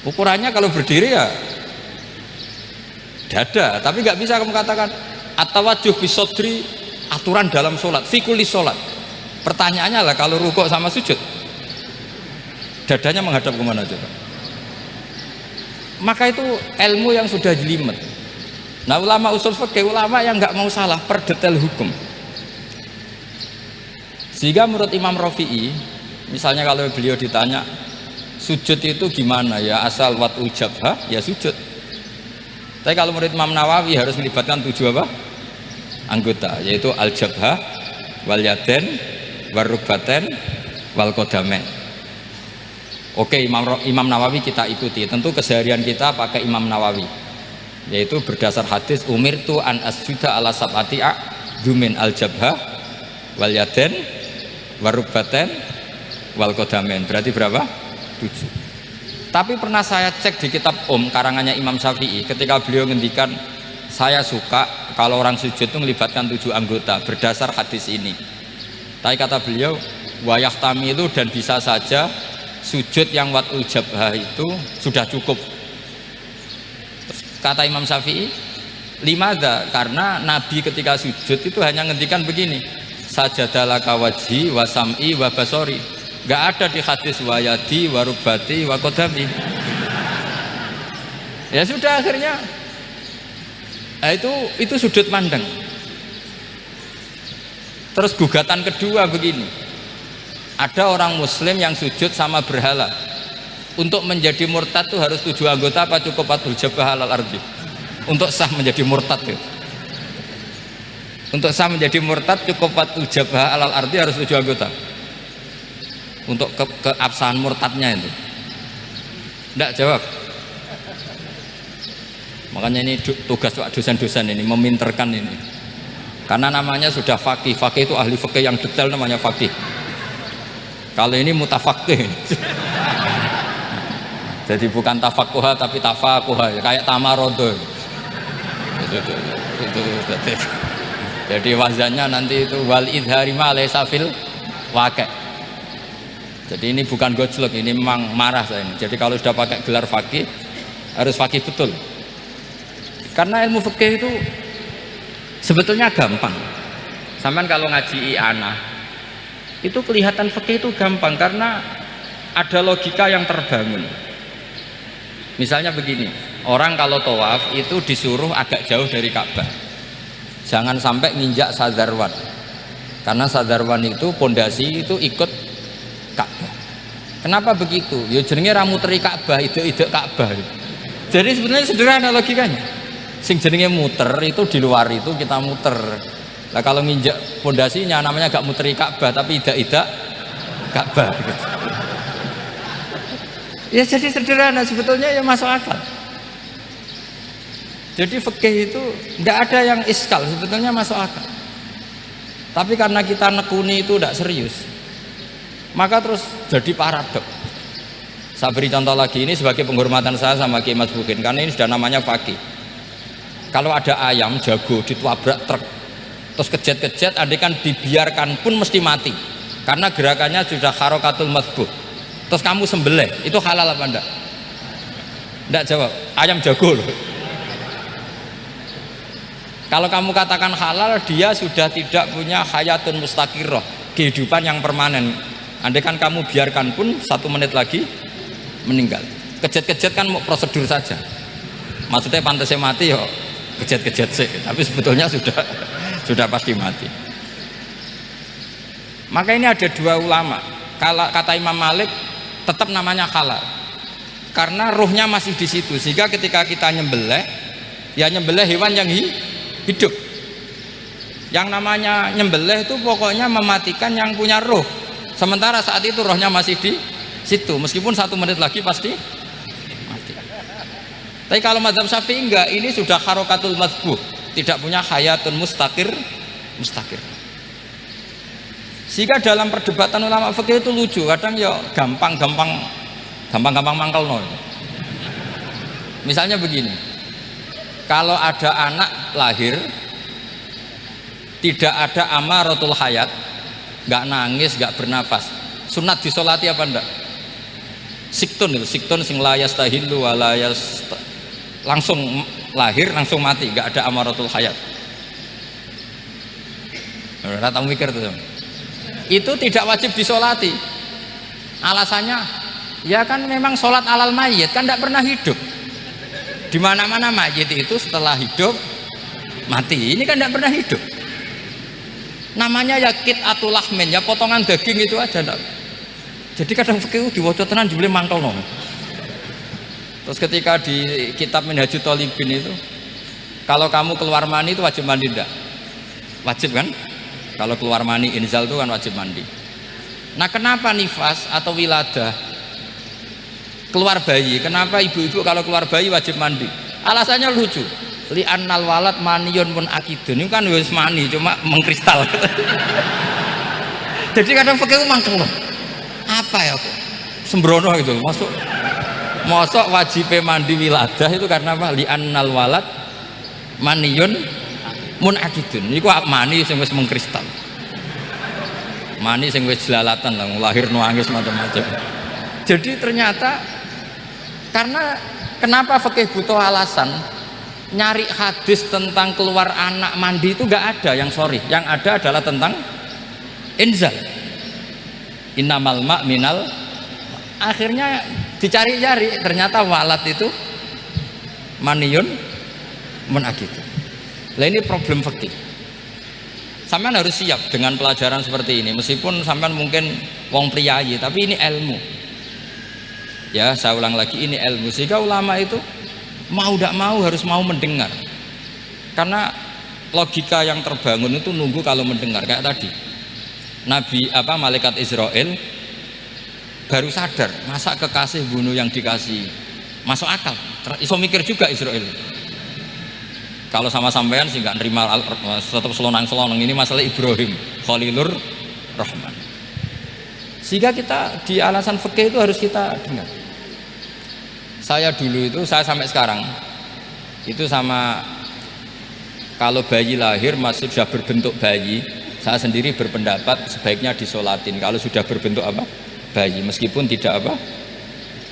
Ukurannya kalau berdiri ya dada, tapi nggak bisa kamu katakan at-tawajjuh bisodri, aturan dalam sholat, fikuli sholat. Pertanyaannya lah kalau rukuk sama sujud, dadanya menghadap kemana coba? Maka itu ilmu yang sudah jelimet. Nah ulama usul fikih, ulama yang nggak mau salah per detail hukum. Sehingga menurut Imam Rafi'i, misalnya kalau beliau ditanya sujud itu gimana ya, asal wat'ul jabhah ya sujud. Tapi kalau menurut Imam Nawawi harus melibatkan 7 apa? Anggota, yaitu al-jabhah, wal yaden, wal rukbaten, wal qadamen. Oke, Imam Nawawi kita ikuti. Tentu keseharian kita pakai Imam Nawawi, yaitu berdasar hadis umirtu an asjuda ala sab'ati a'dzumin al-jabhah, wal yaden, wal rukbaten, wal qadamen. Berarti berapa? 7. Tapi pernah saya cek di kitab karangannya Imam Syafi'i, ketika beliau ngendikan saya suka kalau orang sujud itu melibatkan 7 anggota berdasar hadis ini. Tapi kata beliau wayah tami itu dan bisa saja sujud yang wat'ul jabhah itu sudah cukup. Terus kata Imam Syafi'i, limadha, karena Nabi ketika sujud itu hanya ngendikan begini, sajadalaka wajhi wa sam'i wa basori. Nggak ada di hadis wayadi, warubati, wakodami. Ya sudah akhirnya, itu sudut pandang. Terus gugatan kedua begini, ada orang Muslim yang sujud sama berhala. Untuk menjadi murtad itu harus 7 anggota apa cukup wat'ul jabhah alal ardi? Untuk sah menjadi murtad itu. Untuk sah menjadi murtad cukup wat'ul jabhah alal ardi harus 7 anggota. Untuk keabsahan murtadnya itu enggak jawab. Makanya ini tugas dosen-dosen ini meminterkan ini, karena namanya sudah faqih. Faqih itu ahli fikih yang detail, namanya faqih. Kalau ini mutafaqih. Jadi bukan tafakuha tapi tafakuha, kayak tamarodo itu. Jadi wazannya nanti itu wal idhari ma laysa fil waqi'. Jadi ini bukan gojlok, ini memang marah saya ini. Jadi kalau sudah pakai gelar fakih harus fakih betul. Karena ilmu fikih itu sebetulnya gampang. Sampai kalau ngaji i'anah itu kelihatan fikih itu gampang karena ada logika yang terbangun. Misalnya begini, orang kalau tawaf itu disuruh agak jauh dari Ka'bah. Jangan sampai nginjak sadarwan. Karena sadarwan itu pondasi itu ikut Ka'bah. Kenapa begitu? Ya jenenge ra muteri Ka'bah, ide Ka'bah. Jadi sebenarnya sederhana logikanya. Sing jenenge muter itu di luar itu kita muter. Nah kalau nginjak pondasinya namanya gak muteri Ka'bah tapi ida Ka'bah. Ya jadi sederhana sebetulnya, ya masuk akal. Jadi fikih itu enggak ada yang iskal, sebetulnya masuk akal. Tapi karena kita nekuni itu tidak serius, maka terus jadi paradok. Saya beri contoh lagi, ini sebagai penghormatan saya sama Kiai Mas Bukin, karena ini sudah namanya fakih. Kalau ada ayam jago ditabrak truk terus kejet-kejet, andai kan dibiarkan pun mesti mati karena gerakannya sudah harokatul mazbuh. Terus kamu sembelih, itu halal apa enggak? Enggak jawab, ayam jago loh. Kalau kamu katakan halal, dia sudah tidak punya hayatun mustaqirroh, kehidupan yang permanen. Andai kan kamu biarkan pun 1 menit lagi meninggal. Kejet-kejet kan mau prosedur saja, maksudnya pantasnya mati yo kejet-kejet sih, tapi sebetulnya sudah pasti mati. Maka ini ada 2 ulama. Kalau kata Imam Malik tetap namanya halal karena ruhnya masih di situ, sehingga ketika kita nyembelih ya nyembelih hewan yang hidup. Yang namanya nyembelih itu pokoknya mematikan yang punya ruh, sementara saat itu rohnya masih di situ, meskipun 1 menit lagi pasti mati. Tapi kalau mazhab Syafi'i enggak, ini sudah harokatul mazbuh, tidak punya hayatun mustaqir. Sehingga dalam perdebatan ulama fikih itu lucu, kadang ya gampang gampang-gampang mangkel no. Misalnya begini, kalau ada anak lahir tidak ada amaratul hayat, nggak nangis, nggak bernafas, sunat disolati apa enggak? Siktun itu, siktun sing layas tahilu walayas, langsung lahir langsung mati, nggak ada amaratul hayat. Rata mikir tuh, itu tidak wajib disolati. Alasannya, ya kan memang sholat alal mayit kan tidak pernah hidup. Di mana-mana mayit itu setelah hidup mati. Ini kan tidak pernah hidup. Namanya ya qit'atul lahmin, ya potongan daging itu aja. Jadi kadang fikih diwaca tenan jebule mangkel no. Terus ketika di kitab Minhajut Thalibin itu, kalau kamu keluar mani itu wajib mandi enggak? Wajib kan? Kalau keluar mani inzal itu kan wajib mandi. Nah, kenapa nifas atau wiladah keluar bayi? Kenapa ibu-ibu kalau keluar bayi wajib mandi? Alasannya lucu. Li'annal walad maniyun pun akidun. Ini kan wis mani cuma mengkristal. Jadi kadang fikih mangkel loh. Apa ya kok? Sembrono gitu. Masuk wajib mandi wiladah itu karena apa? Li'annal walad maniyun mun akidun. Iku mani sing wis mengkristal. Mani sing wis jelalatan lah, lahir nangis macam-macam. Jadi ternyata karena kenapa fikih butuh alasan? Nyari hadis tentang keluar anak mandi itu nggak ada yang sorry, yang ada adalah tentang inzal, innamal ma' minal. Akhirnya dicari-cari ternyata walad itu maniyun munakid. Lah ini problem fikih. Sampean harus siap dengan pelajaran seperti ini, meskipun sampean mungkin wong priyayi tapi ini ilmu. Ya, saya ulang lagi, ini ilmu. Sehingga ulama itu mau tidak mau harus mau mendengar, karena logika yang terbangun itu nunggu kalau mendengar. Kayak tadi Nabi malaikat Israel baru sadar, masa kekasih bunuh yang dikasih, masuk akal, iso mikir juga Israel. Kalau sama sampean sih nggak nerima, tetap selonang-selonang. Ini masalah Ibrahim Khalilur Rahman. Sehingga kita di alasan fikih itu harus kita dengar. Saya dulu itu, saya sampai sekarang itu sama, kalau bayi lahir masih sudah berbentuk bayi, saya sendiri berpendapat sebaiknya disolatin kalau sudah berbentuk bayi, meskipun tidak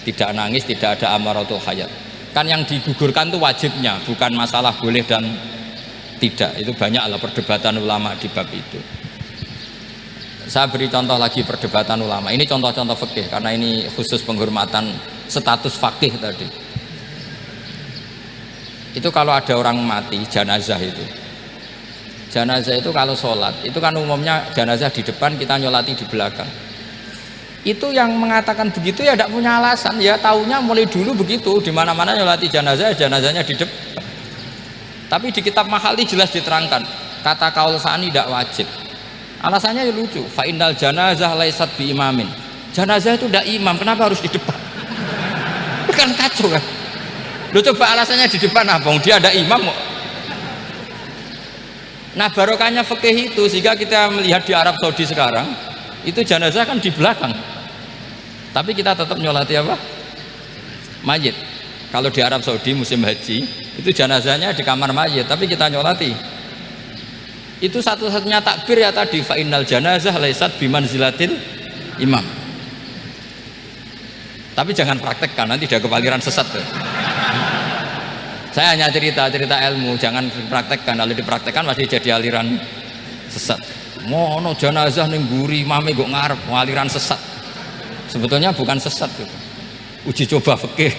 tidak nangis, tidak ada amaratul hayat. Kan yang digugurkan itu wajibnya, bukan masalah boleh dan tidak. Itu banyaklah perdebatan ulama di bab itu. Saya beri contoh lagi perdebatan ulama. Ini contoh-contoh fikih karena ini khusus penghormatan status fakih tadi. Itu kalau ada orang mati, jenazah itu. Jenazah itu kalau sholat, itu kan umumnya jenazah di depan, kita nyolati di belakang. Itu yang mengatakan begitu ya tidak punya alasan, ya taunya mulai dulu begitu, di mana-mana nyolati jenazah, jenazahnya di depan. Tapi di kitab Mahali jelas diterangkan, kata kaul sani tidak wajib. Alasannya ya lucu, fa innal janazah laisat bi imamin. Jenazah itu tidak imam, kenapa harus di depan? Bukan kacau kan? Lu coba alasannya di depan apa? Dia ada imam kok. Nah barokahnya fikih itu, sehingga kita melihat di Arab Saudi sekarang itu jenazah kan di belakang, tapi kita tetap nyolati mayit. Kalau di Arab Saudi musim haji itu jenazahnya di kamar mayit, tapi kita nyolati. Itu satu-satunya takbir ya tadi, fa innal janazah laisat bimanzilatil imam. Tapi jangan praktekkan, nanti dia kepaliran sesat tuh. Saya hanya cerita ilmu, jangan dipraktekkan. Kalau dipraktekkan masih jadi aliran sesat. Mono jenazah ning mburi mame kok ngarep aliran sesat. Sebetulnya bukan sesat gitu. Uji coba fikih.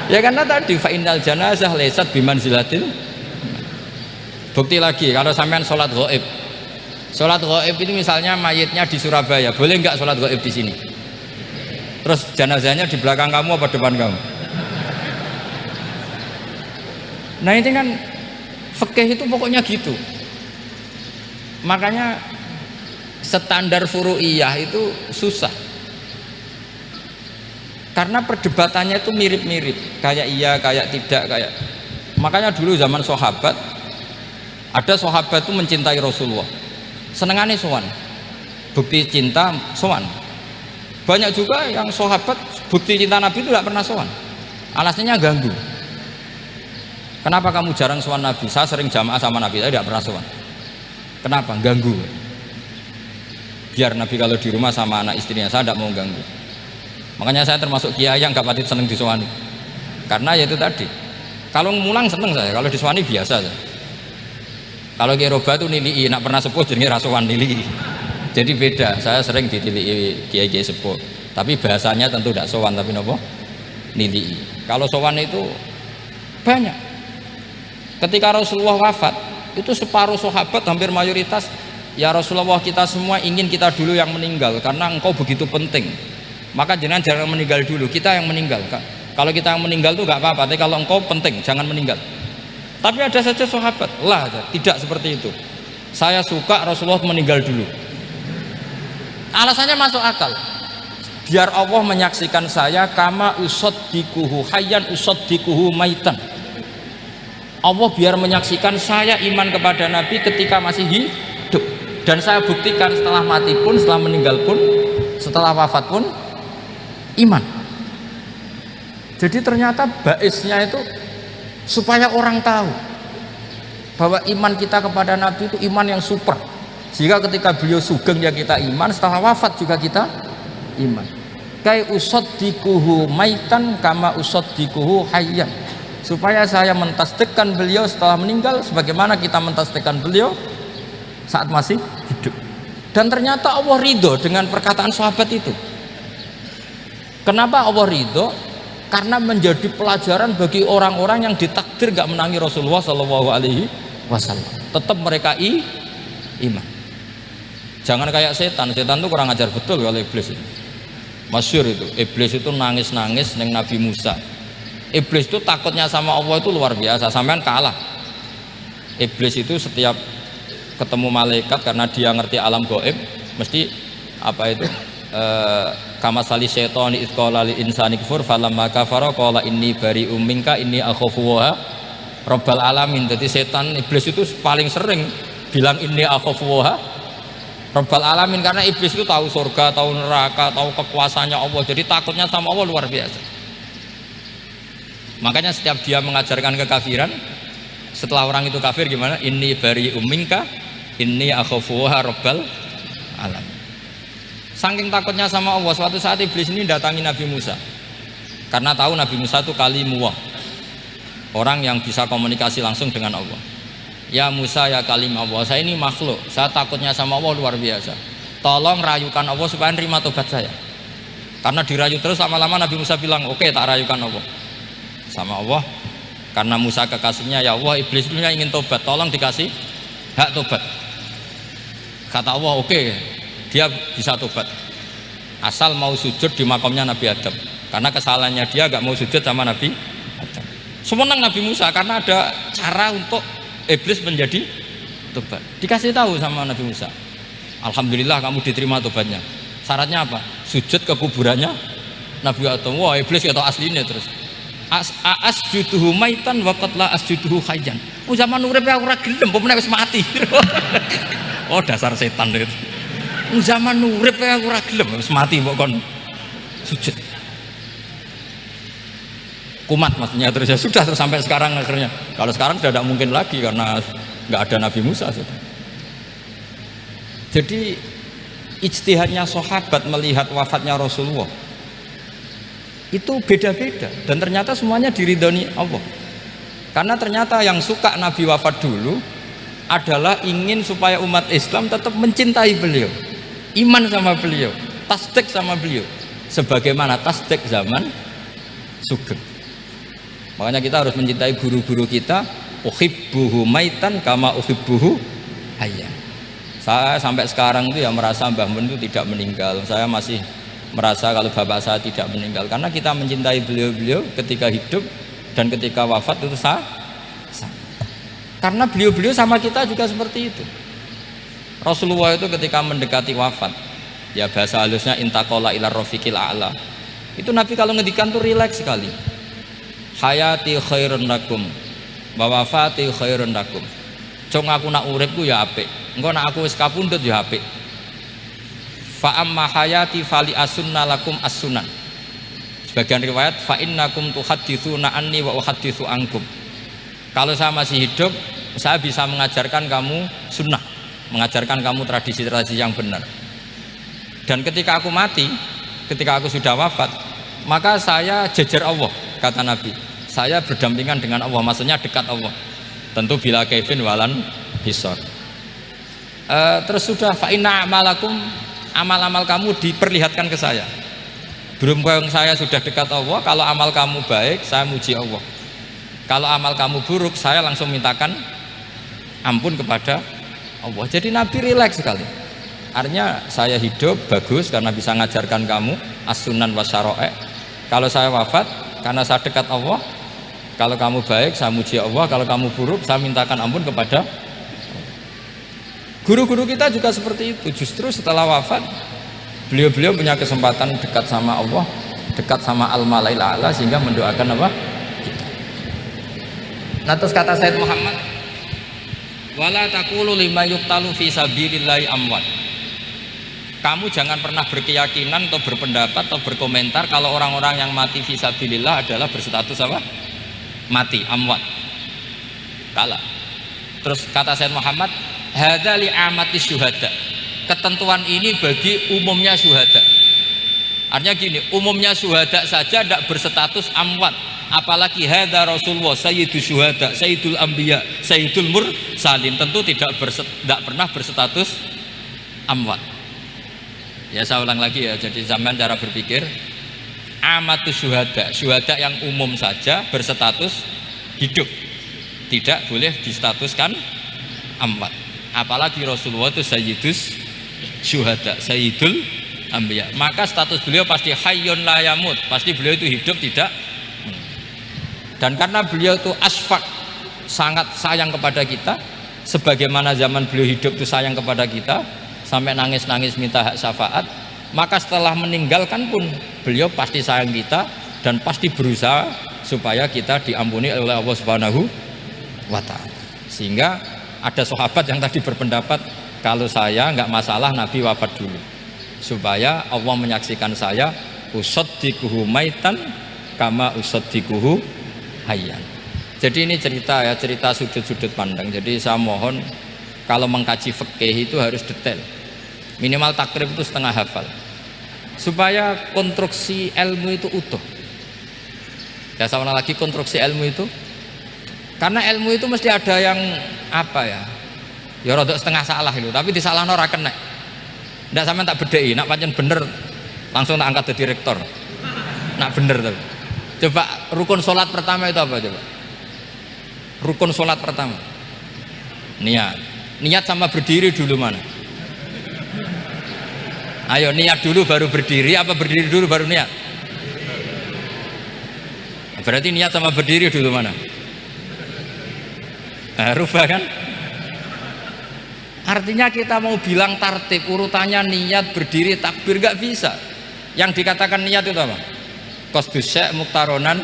Ya karena tadi fa innal janazah laisat bimanzilatil. Bukti lagi kalau sampean sholat ghaib. Sholat ghaib ini misalnya mayitnya di Surabaya, boleh nggak sholat ghaib di sini? Terus jenazahnya di belakang kamu apa depan kamu? Nah ini kan fikih itu pokoknya gitu. Makanya standar furu'iyah itu susah. Karena perdebatannya itu mirip-mirip, kayak iya, kayak tidak, kayak. Makanya dulu zaman sahabat, ada sahabat itu mencintai Rasulullah, senengannya sowan, bukti cinta sowan. Banyak juga yang sahabat bukti cinta Nabi itu tidak pernah sowan. Alasannya ganggu. Kenapa kamu jarang sowan Nabi? Saya sering jamaah sama Nabi, saya tidak pernah sowan. Kenapa? Ganggu. Biar Nabi kalau di rumah sama anak istrinya, saya tidak mau ganggu. Makanya saya termasuk kiai yang gak pati seneng disowani. Karena ya itu tadi. Kalau mulang seneng saya, kalau disowani biasa saya. Kalau Kiai Roba itu nilai, nak pernah sepuh jadi rasuan nilai. Jadi beda. Saya sering ditilii kiai-kiai sepuh. Tapi bahasanya tentu tidak sowan, tapi nopo nilai. Kalau sowan itu banyak. Ketika Rasulullah wafat, itu separuh sahabat hampir mayoritas, ya Rasulullah kita semua ingin kita dulu yang meninggal karena engkau begitu penting. Maka jangan meninggal dulu, kita yang meninggal. Kalau kita yang meninggal itu nggak apa-apa, tapi kalau engkau penting jangan meninggal. Tapi ada saja sahabat, lah tidak seperti itu. Saya suka Rasulullah meninggal dulu. Alasannya masuk akal. Biar Allah menyaksikan saya kama usaddikuhu hayyan usaddikuhu maitan. Allah biar menyaksikan saya iman kepada Nabi ketika masih hidup, dan saya buktikan setelah mati pun, setelah meninggal pun, setelah wafat pun iman. Jadi ternyata baisnya itu supaya orang tahu bahwa iman kita kepada Nabi itu iman yang super, sehingga ketika beliau sugeng ya kita iman, setelah wafat juga kita iman. Kai usaddikuhu maitan kama usaddikuhu hayyan, supaya saya mentasdikkan beliau setelah meninggal sebagaimana kita mentasdikkan beliau saat masih hidup. Dan ternyata Allah ridho dengan perkataan sahabat itu. Kenapa Allah ridho? Karena menjadi pelajaran bagi orang-orang yang ditakdir gak menangi Rasulullah SAW. Tetap mereka iman. Jangan kayak setan itu kurang ajar betul kalau iblis itu. Masyhur itu, iblis itu nangis-nangis neng Nabi Musa. Iblis itu takutnya sama Allah itu luar biasa, sampean kalah. Iblis itu setiap ketemu malaikat karena dia ngerti alam gaib, mesti apa itu kama sali syaitani id qala lil insani kfur falamma kafara qala inni bari'um minka inni akhafu wa rabbal alamin. Jadi setan iblis itu paling sering bilang inni akhafu wa rabbal alamin, karena iblis itu tahu surga, tahu neraka, tahu kekuasaannya Allah. Jadi takutnya sama Allah luar biasa. Makanya setiap dia mengajarkan kekafiran, setelah orang itu kafir gimana? Inni bari'um minka inni akhafu wa rabbal alamin. Saking takutnya sama Allah, suatu saat iblis ini datangi Nabi Musa karena tahu Nabi Musa itu kalimullah, orang yang bisa komunikasi langsung dengan Allah. Ya Musa ya kalim Allah, saya ini makhluk, saya takutnya sama Allah luar biasa, tolong rayukan Allah supaya nerima tobat saya. Karena dirayu terus, lama-lama Nabi Musa bilang oke, tak rayukan Allah sama Allah. Karena Musa kekasihnya, ya Allah iblis itu ingin tobat, tolong dikasih hak tobat. Kata Allah oke, dia bisa tobat asal mau sujud di makamnya Nabi Adam, karena kesalahannya dia gak mau sujud sama Nabi Adam. Semenang Nabi Musa karena ada cara untuk iblis menjadi tobat. Dikasih tahu sama Nabi Musa, alhamdulillah kamu diterima tobatnya. Syaratnya apa? Sujud ke kuburannya Nabi Adam. Wah iblis atau aslinya terus asjuduhu maitan wa qatla asjuduhu hayyan. Zaman urip aku ora gelem, pomene wis mati. Oh dasar setan itu. Zaman urip aku ora gelem, wis mati kok kon sujud. Kumat maksudnya terus ya sudah, terus sampai sekarang akhirnya. Kalau sekarang sudah tidak mungkin lagi karena nggak ada Nabi Musa sudah. Jadi ijtihadnya sahabat melihat wafatnya Rasulullah itu beda-beda, dan ternyata semuanya diridhoni Allah. Karena ternyata yang suka Nabi wafat dulu adalah ingin supaya umat Islam tetap mencintai beliau, iman sama beliau, tasdik sama beliau, sebagaimana tasdik zaman sugeng. Makanya kita harus mencintai guru-guru kita. Uhibbuhu maitan kama uhibbuhu hayyan. Saya sampai sekarang itu ya merasa Mbah Mun itu tidak meninggal. Saya masih merasa kalau bapak saya tidak meninggal, karena kita mencintai beliau-beliau ketika hidup dan ketika wafat itu sama. Karena beliau-beliau sama kita juga seperti itu. Rasulullah itu ketika mendekati wafat, ya bahasa halusnya intaqala ila rafiqil a'la. Itu Nabi kalau ngedikan tuh rileks sekali. Hayati khairun lakum wa wafati khairun lakum. Cung aku nak uripku ya apik, engko nak aku wis kapundhut ya apik. fa amma hayati fali asunna lakum as-sunan. Sebagian riwayat fa innakum tuhadditsuna anni wa uhadditsu ankum. Kalau saya masih hidup, saya bisa mengajarkan kamu sunnah, mengajarkan kamu tradisi-tradisi yang benar. Dan ketika aku mati, ketika aku sudah wafat, maka saya jejer Allah, kata Nabi. Saya berdampingan dengan Allah, maksudnya dekat Allah. Tentu bila kaifin walan hisor. Terus sudah fa inna amalakum, amal-amal kamu diperlihatkan ke saya. Berhubung saya sudah dekat Allah, kalau amal kamu baik, saya muji Allah. Kalau amal kamu buruk, saya langsung mintakan ampun kepada Allah. Jadi Nabi rileks sekali. Artinya saya hidup bagus karena bisa mengajarkan kamu as-sunan wasyara'i. Kalau saya wafat karena saya dekat Allah. Kalau kamu baik, saya muji Allah. Kalau kamu buruk, saya mintakan ampun kepada guru-guru kita juga seperti itu. Justru setelah wafat, beliau-beliau punya kesempatan dekat sama Allah, dekat sama al-malail a'la, sehingga mendoakan apa? Kita. Nah, terus kata Sayyid Muhammad, wala taqulu lima yuqtalu fi sabilillahi amwat. Kamu jangan pernah berkeyakinan atau berpendapat atau berkomentar kalau orang-orang yang mati fi sabilillah adalah berstatus apa? Mati, amwat. Kalah. Terus kata Sayyid Muhammad, hadza li amati syuhada. Ketentuan ini bagi umumnya syuhada. Artinya gini, umumnya syuhada saja tidak berstatus amwat, apalagi hadza Rasulullah sayyidul syuhada, sayyidul anbiya, sayyidul mursalin, tentu tidak pernah berstatus amwat. Ya, saya ulang lagi ya, jadi zaman cara berpikir amatu syuhada, syuhada yang umum saja berstatus hidup, tidak boleh distatuskan amwat, apalagi Rasulullah itu sayyidus syuhada, sayyidul anbiya, maka status beliau pasti hayyun la yamut, pasti beliau itu hidup tidak. Dan karena beliau itu asfaq, sangat sayang kepada kita, sebagaimana zaman beliau hidup itu sayang kepada kita sampai nangis-nangis minta hak syafaat, maka setelah meninggalkan pun beliau pasti sayang kita dan pasti berusaha supaya kita diampuni oleh Allah Subhanahu wa ta'ala. Sehingga ada sahabat yang tadi berpendapat, kalau saya nggak masalah Nabi wafat dulu, supaya Allah menyaksikan saya usaddiquhu maitan kama usaddiquhu hayyan. Jadi ini cerita ya, cerita sudut-sudut pandang. Jadi saya mohon kalau mengkaji fikih itu harus detail, minimal takrib itu setengah hafal, supaya konstruksi ilmu itu utuh. Ya, sama lagi konstruksi ilmu itu, karena ilmu itu mesti ada yang apa ya, ya rodok setengah salah itu, tapi disalahno ora kena. Ndak sampean tak bedheki, nak pancen bener langsung tak angkat jadi rektor. Nak bener tuh. Coba rukun sholat pertama itu apa coba? Rukun sholat pertama. Niat. Niat sama berdiri dulu mana? Ayo niat dulu baru berdiri, apa berdiri dulu baru niat? Berarti niat sama berdiri dulu mana? Rubah kan? Artinya kita mau bilang tartib urutannya niat, berdiri, takbir, gak bisa. Yang dikatakan niat itu apa? Qasdus syai' muqtaronan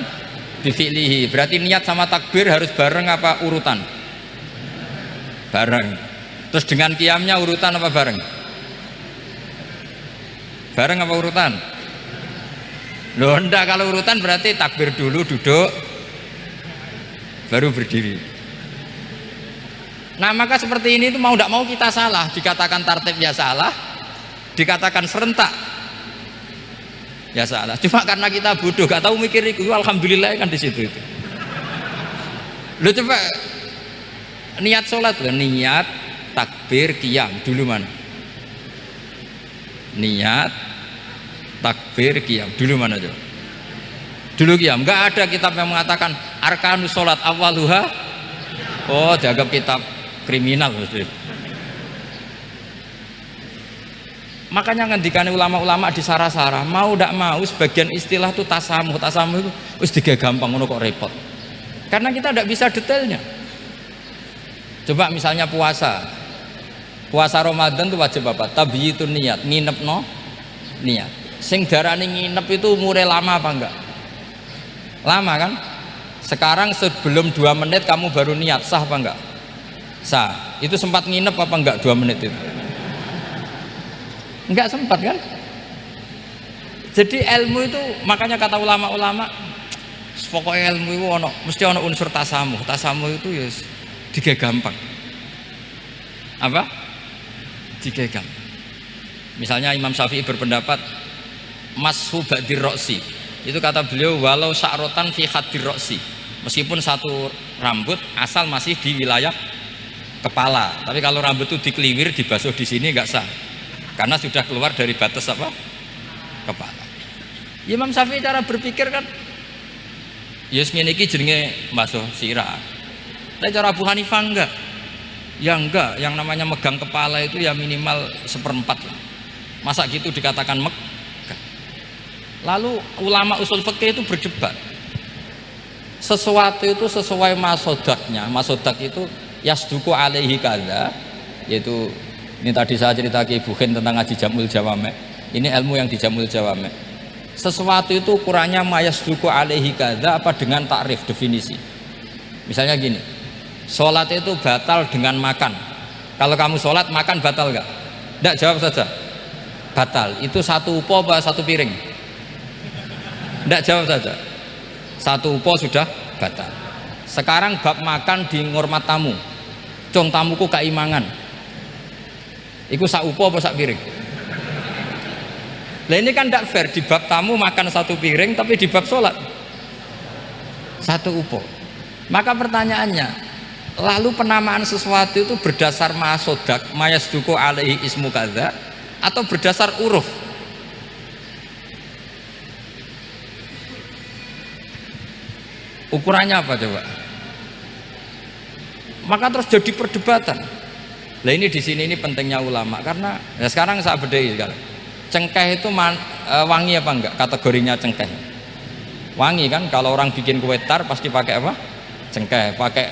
bifi'lihi. Berarti niat sama takbir harus bareng apa urutan? Bareng. Terus dengan qiyamnya urutan apa bareng? Bareng apa urutan? Loh enggak, kalau urutan berarti takbir dulu, duduk, baru berdiri. Nah, maka seperti ini itu mau tidak mau kita salah, dikatakan tartib ya salah, dikatakan serentak ya salah. Cuma karena kita bodoh, gak tahu mikir itu, alhamdulillah kan di situ itu. Lo coba niat sholat, niat takbir qiyam dulu mana? Niat takbir qiyam dulu mana coba? Dulu qiyam. Enggak ada kitab yang mengatakan arkanus sholat awaluha. Oh, dianggap kitab kriminal mesti. Makanya ngendikane ulama-ulama di sarah-sarah, mau ndak mau sebagian istilah itu tasamuh itu wis digawe gampang ngono kok repot. Karena kita ndak bisa detailnya. Coba misalnya puasa Ramadan itu wajib apa? Tabyitun niat, nginepno niat. Sing darani nginep itu umure lama apa enggak? Lama kan? Sekarang sebelum 2 menit kamu baru niat, sah apa enggak? Sah. Itu sempat nginep apa enggak 2 menit itu? Enggak sempat kan. Jadi ilmu itu makanya kata ulama-ulama pokoknya ilmu itu mesti ono unsur tasamuh. Tasamuh itu ya digawe gampang. Apa? Digawe gampang. Misalnya Imam Syafi'i berpendapat mashu ba'dir roksi, itu kata beliau walau sa'rotan fi hadir roksi, meskipun satu rambut asal masih di wilayah kepala, tapi kalau rambut itu dikeliwir dibasuh di sini nggak sah karena sudah keluar dari batas apa kepala. Imam Syafi'i cara berpikir kan ya ngene iki jenenge basuh sirah. Tapi cara Abu Hanifah enggak. Ya enggak, yang namanya megang kepala itu ya minimal 1/4 lah. Masa gitu dikatakan megah. Lalu ulama usul fikih itu berdebat. Sesuatu itu sesuai masodaknya. Masodak itu yasduku alaihi kadza, yaitu ini tadi saya cerita ke Ibu Khen tentang ngaji Jamul Jawame. Ini ilmu yang di Jamul Jawame. Sesuatu itu ukurannya mayasduku alaihi kadza apa dengan takrif definisi. Misalnya gini, sholat itu batal dengan makan. Kalau kamu sholat makan batal nggak? Nggak, jawab saja. Batal. Itu satu upo apa satu piring? Nggak, jawab saja. Satu upo sudah batal. Sekarang bab makan di ngurmat tamu. Cong tamuku keimangan. Iku sak upo apa sak piring? Lah ini kan tidak fair, di bab tamu makan satu piring tapi di bab sholat satu upo. Maka pertanyaannya, lalu penamaan sesuatu itu berdasar masodak mayasduku alaihi ismu kadza atau berdasar uruf? Ukurannya apa coba? Maka terus jadi perdebatan. Nah ini di sini ini pentingnya ulama karena ya sekarang saya bedai sekarang. Cengkeh itu wangi apa enggak? Kategorinya cengkeh. Wangi kan, kalau orang bikin kue tar pasti pakai apa? Cengkeh. Pakai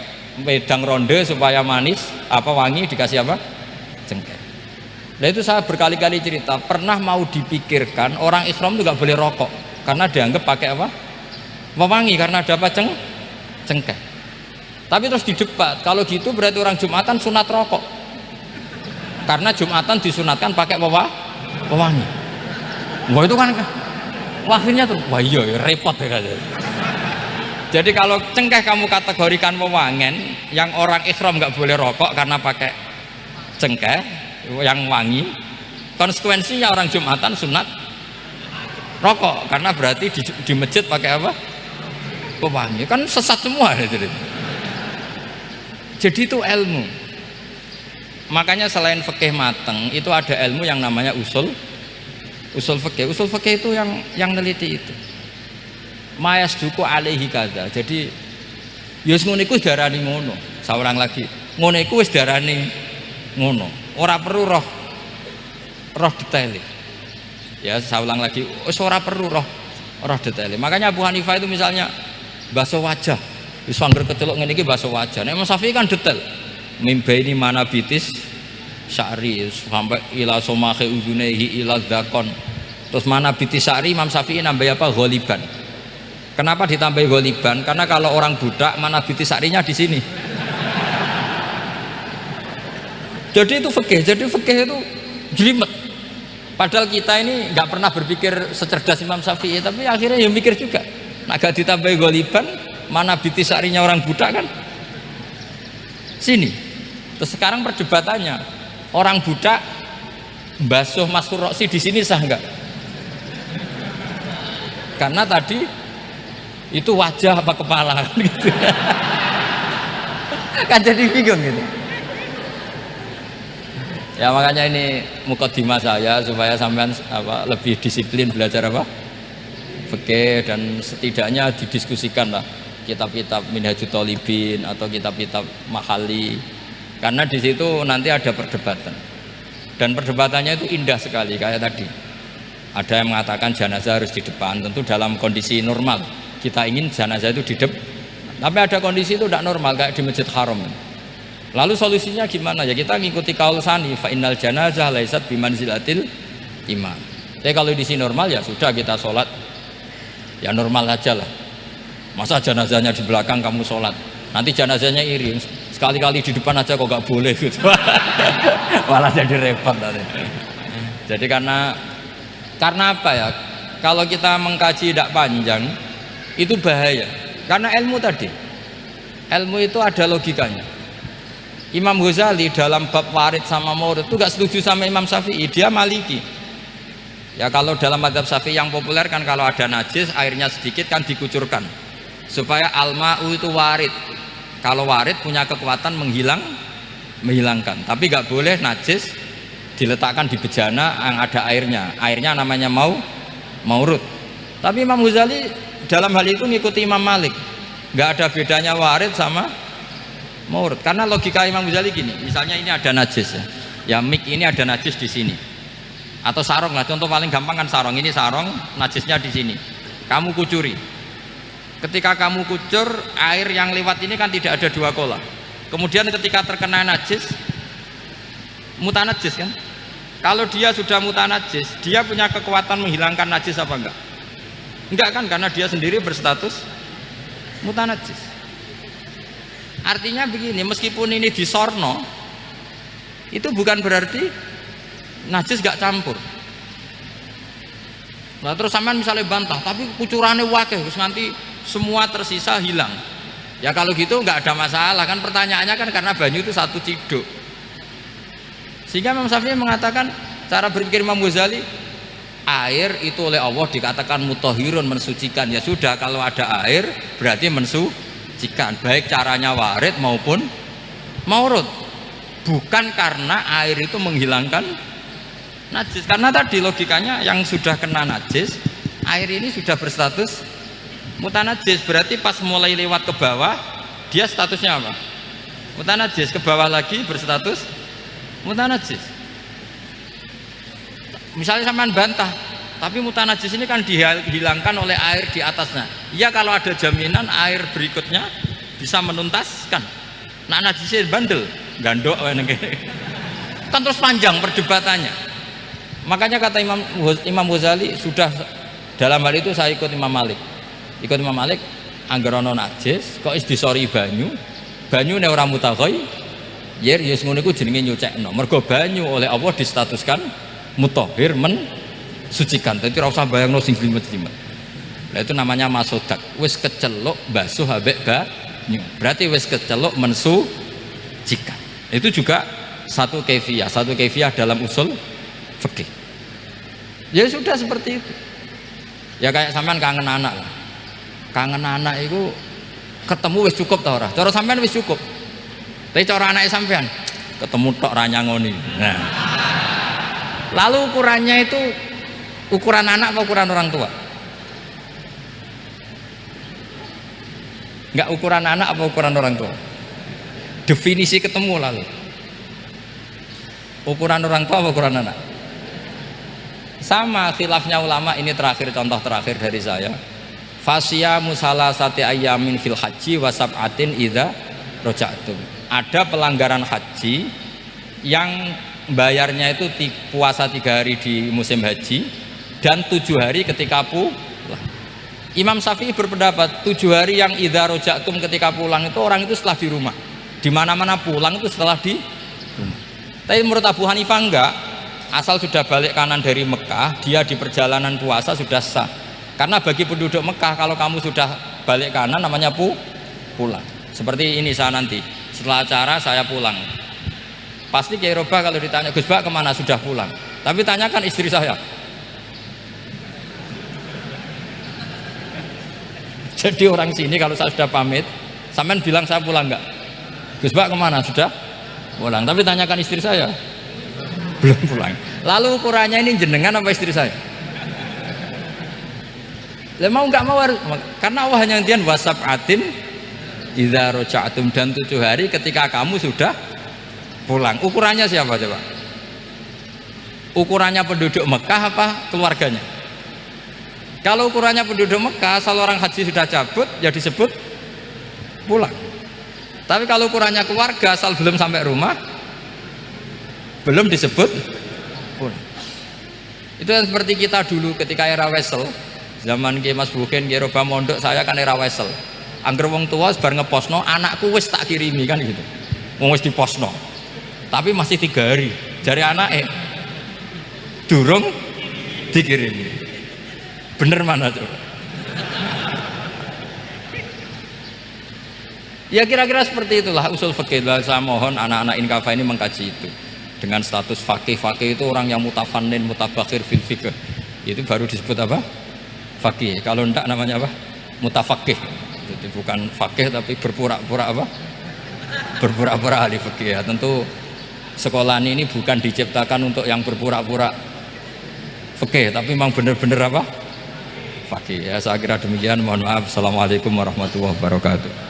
wedang ronde supaya manis, apa wangi dikasih apa? Cengkeh. Nah itu saya berkali-kali cerita, pernah mau dipikirkan orang Islam itu nggak boleh rokok karena dianggap pakai apa? Mewangi karena ada apa? Cengkeh. Tapi terus didebat, kalau gitu berarti orang Jumatan sunat rokok karena Jumatan disunatkan pakai pewangi. Wah itu kan akhirnya tuh, wah iya repot ya kan. Jadi kalau cengkeh kamu kategorikan pewangen, yang orang Islam nggak boleh rokok karena pakai cengkeh yang wangi, konsekuensinya orang Jumatan sunat rokok karena berarti di masjid pakai apa? Pewangi. Kan sesat semua ya, jadi itu ilmu. Makanya selain fikih mateng itu ada ilmu yang namanya usul fikih. Usul fikih itu yang neliti itu mayasduku alaihi kadza. Jadi yus ngono iku darani ngono. Saurang lagi ngono iku wis darani ngono, ora perlu roh detail. Ya saya ulang lagi, ora perlu roh detail. Makanya Abu Hanifah itu misalnya basuh wajah, wis angger kecelok ngene iki basuh wajah. Nek Imam Syafi'i kan detail. Mimbaini mana bitis sya'ri sampai ila somahe uzunehi ila dzakon. Terus mana bitis sya'ri Imam Syafi'i nambah apa? Ghaliban. Kenapa ditambah ghaliban? Karena kalau orang budak mana bitis sya'rinya di sini. Jadi itu fikih. Jadi fikih itu jelimet. Padahal kita ini nggak pernah berpikir secerdas Imam Syafi'i, tapi akhirnya ya mikir juga. Nah, gak ditambah ghaliban, mana bitis sya'rinya orang budak kan? Sini. Terus sekarang perdebatannya, orang budak basuh maskur roksi di sini sah enggak? Karena tadi itu wajah apa kepala kan gitu. Kan jadi bingung gitu. Ya makanya ini mukadimah saya supaya sampean lebih disiplin belajar apa? Fikih, dan setidaknya didiskusikan lah kitab-kitab Minhajut Thalibin atau kitab-kitab Mahali. Karena di situ nanti ada perdebatan, dan perdebatannya itu indah sekali. Kayak tadi ada yang mengatakan jenazah harus di depan, tentu dalam kondisi normal kita ingin jenazah itu di depan, tapi ada kondisi itu tidak normal kayak di Masjid Haram. Lalu solusinya gimana? Ya kita ngikuti kaul sani, fa innal janazah laisat bimanzilatil imam. Tapi kalau di sini normal ya sudah, kita sholat ya normal aja lah. Masa jenazahnya di belakang kamu sholat, nanti jenazahnya iri, sekali-kali di depan aja kok gak boleh gitu. Malah jadi repot nanti. Jadi karena apa ya? Kalau kita mengkaji tidak panjang itu bahaya. Karena ilmu tadi, ilmu itu ada logikanya. Imam Ghazali dalam bab warid sama maurud itu gak setuju sama Imam Syafi'i, dia Maliki. Ya kalau dalam mazhab Syafi'i yang populer kan kalau ada najis airnya sedikit kan dikucurkan supaya al-ma'u itu warid. Kalau warid punya kekuatan menghilangkan. Tapi gak boleh najis diletakkan di bejana yang ada airnya namanya maurud. Tapi Imam Ghazali dalam hal itu ngikuti Imam Malik, gak ada bedanya warid sama maurud. Karena logika Imam Ghazali gini, misalnya ini ada najis ya mik ini ada najis di sini atau sarong lah, contoh paling gampang kan sarong, ini sarong najisnya di sini, kamu kucuri. Ketika kamu kucur, air yang lewat ini kan tidak ada dua kola, kemudian ketika terkena najis mutanajis kan. Kalau dia sudah mutanajis, dia punya kekuatan menghilangkan najis apa enggak? Enggak kan, karena dia sendiri berstatus mutanajis. Artinya begini, meskipun ini disorno itu bukan berarti najis gak campur. Nah terus sampean misalnya bantah, tapi kucurannya wakil terus nanti semua tersisa hilang. Ya kalau gitu nggak ada masalah kan, pertanyaannya kan karena banyu itu satu ciduk. Sehingga Imam Syafi'i mengatakan cara berpikir Imam Ghazali, air itu oleh Allah dikatakan mutahhirun, mensucikan. Ya sudah, kalau ada air berarti mensucikan, baik caranya warid maupun maurud. Bukan karena air itu menghilangkan najis, karena tadi logikanya yang sudah kena najis, air ini sudah berstatus mutanajis, berarti pas mulai lewat ke bawah dia statusnya apa? Mutanajis, ke bawah lagi berstatus mutanajis. Misalnya sampean bantah, tapi mutanajis ini kan dihilangkan oleh air di atasnya. Iya, kalau ada jaminan air berikutnya bisa menuntaskan. Nah najisnya bandel, gandok kan terus panjang perdebatannya. Makanya kata Imam Ghazali, sudah dalam hal itu saya ikut Imam Malik. Ikut Imam Malik, anggar ana najis kok is disori banyu ne ora mutaghayyir, ya ngono iku jenenge nyucekno. Mergo banyu oleh Allah distatuskan mutahhir, mensucikan. Dadi ora usah bayangno sing jlimet-jlimet. Nah itu namanya masodak. Wis keceluk basuh ambek banyu. Berarti wis keceluk mensucikan. Itu juga satu kefiah dalam usul fikih. Ya sudah seperti itu. Ya kayak sampean kangen anak lah. Kangen anak itu ketemu wis cukup ta ora? Cara sampean wis cukup. Tapi cara anake sampean ketemu tok ra nyangoni. Nah. Lalu ukurannya itu ukuran anak apa ukuran orang tua? Enggak ukuran anak apa ukuran orang tua? Definisi ketemu lalu. Ukuran orang tua apa ukuran anak? Sama khilafnya ulama. Ini terakhir, contoh terakhir dari saya. Fasyamu salasati ayyamin fil haji wa sab'atin idza raja'tum. Ada pelanggaran haji yang bayarnya itu puasa 3 hari di musim haji dan 7 hari ketika pulang. Imam Syafi'i berpendapat 7 hari yang idza raja'tum ketika pulang itu orang itu setelah di rumah. Di mana-mana pulang itu setelah di rumah. Tapi menurut Abu Hanifah enggak. Asal sudah balik kanan dari Mekah, dia di perjalanan puasa sudah sah. Karena bagi penduduk Mekah, kalau kamu sudah balik kanan namanya pulang. Seperti ini saya nanti, setelah acara saya pulang. Pasti Kiai Roba kalau ditanya, Gus Bak kemana? Sudah pulang. Tapi tanyakan istri saya. Jadi orang sini kalau saya sudah pamit, sampean bilang saya pulang enggak? Gus Bak kemana? Sudah pulang. Tapi tanyakan istri saya. Belum pulang. Lalu ukurannya ini jenengan apa istri saya? Lah mau nggak mau harus, karena Allah hanya ngendian wasab'atin idza raja'tum, dan 7 hari ketika kamu sudah pulang. Ukurannya siapa coba? Ukurannya penduduk Mekah apa keluarganya? Kalau ukurannya penduduk Mekah, asal orang haji sudah cabut ya disebut pulang. Tapi kalau ukurannya keluarga, asal belum sampai rumah belum disebut pulang. Itu yang seperti kita dulu ketika era Wesel, zaman Ki Mas Bukin, Ki Roba Mondok, saya kan era Wesel. Angger wong tua bar ngeposno, anakku wis tak kirimi kan gitu. Wong wis diposno. Tapi masih 3 hari. Jari anake, durung dikirimi. Bener mana coba? Ya kira-kira seperti itulah usul fikih. Saya mohon anak-anak Inkafa ini mengkaji itu. Dengan status fakih itu orang yang mutafannin, mutabakhir fil fikih. Itu baru disebut apa? Fakih. Kalau enggak namanya apa? Mutafakih. Itu bukan fakih tapi berpura-pura apa? Berpura-pura ahli fikih. Ya, tentu sekolah ini bukan diciptakan untuk yang berpura-pura fikih, tapi memang benar-benar apa? Fakih. Ya, saya kira demikian. Mohon maaf. Assalamualaikum warahmatullahi wabarakatuh.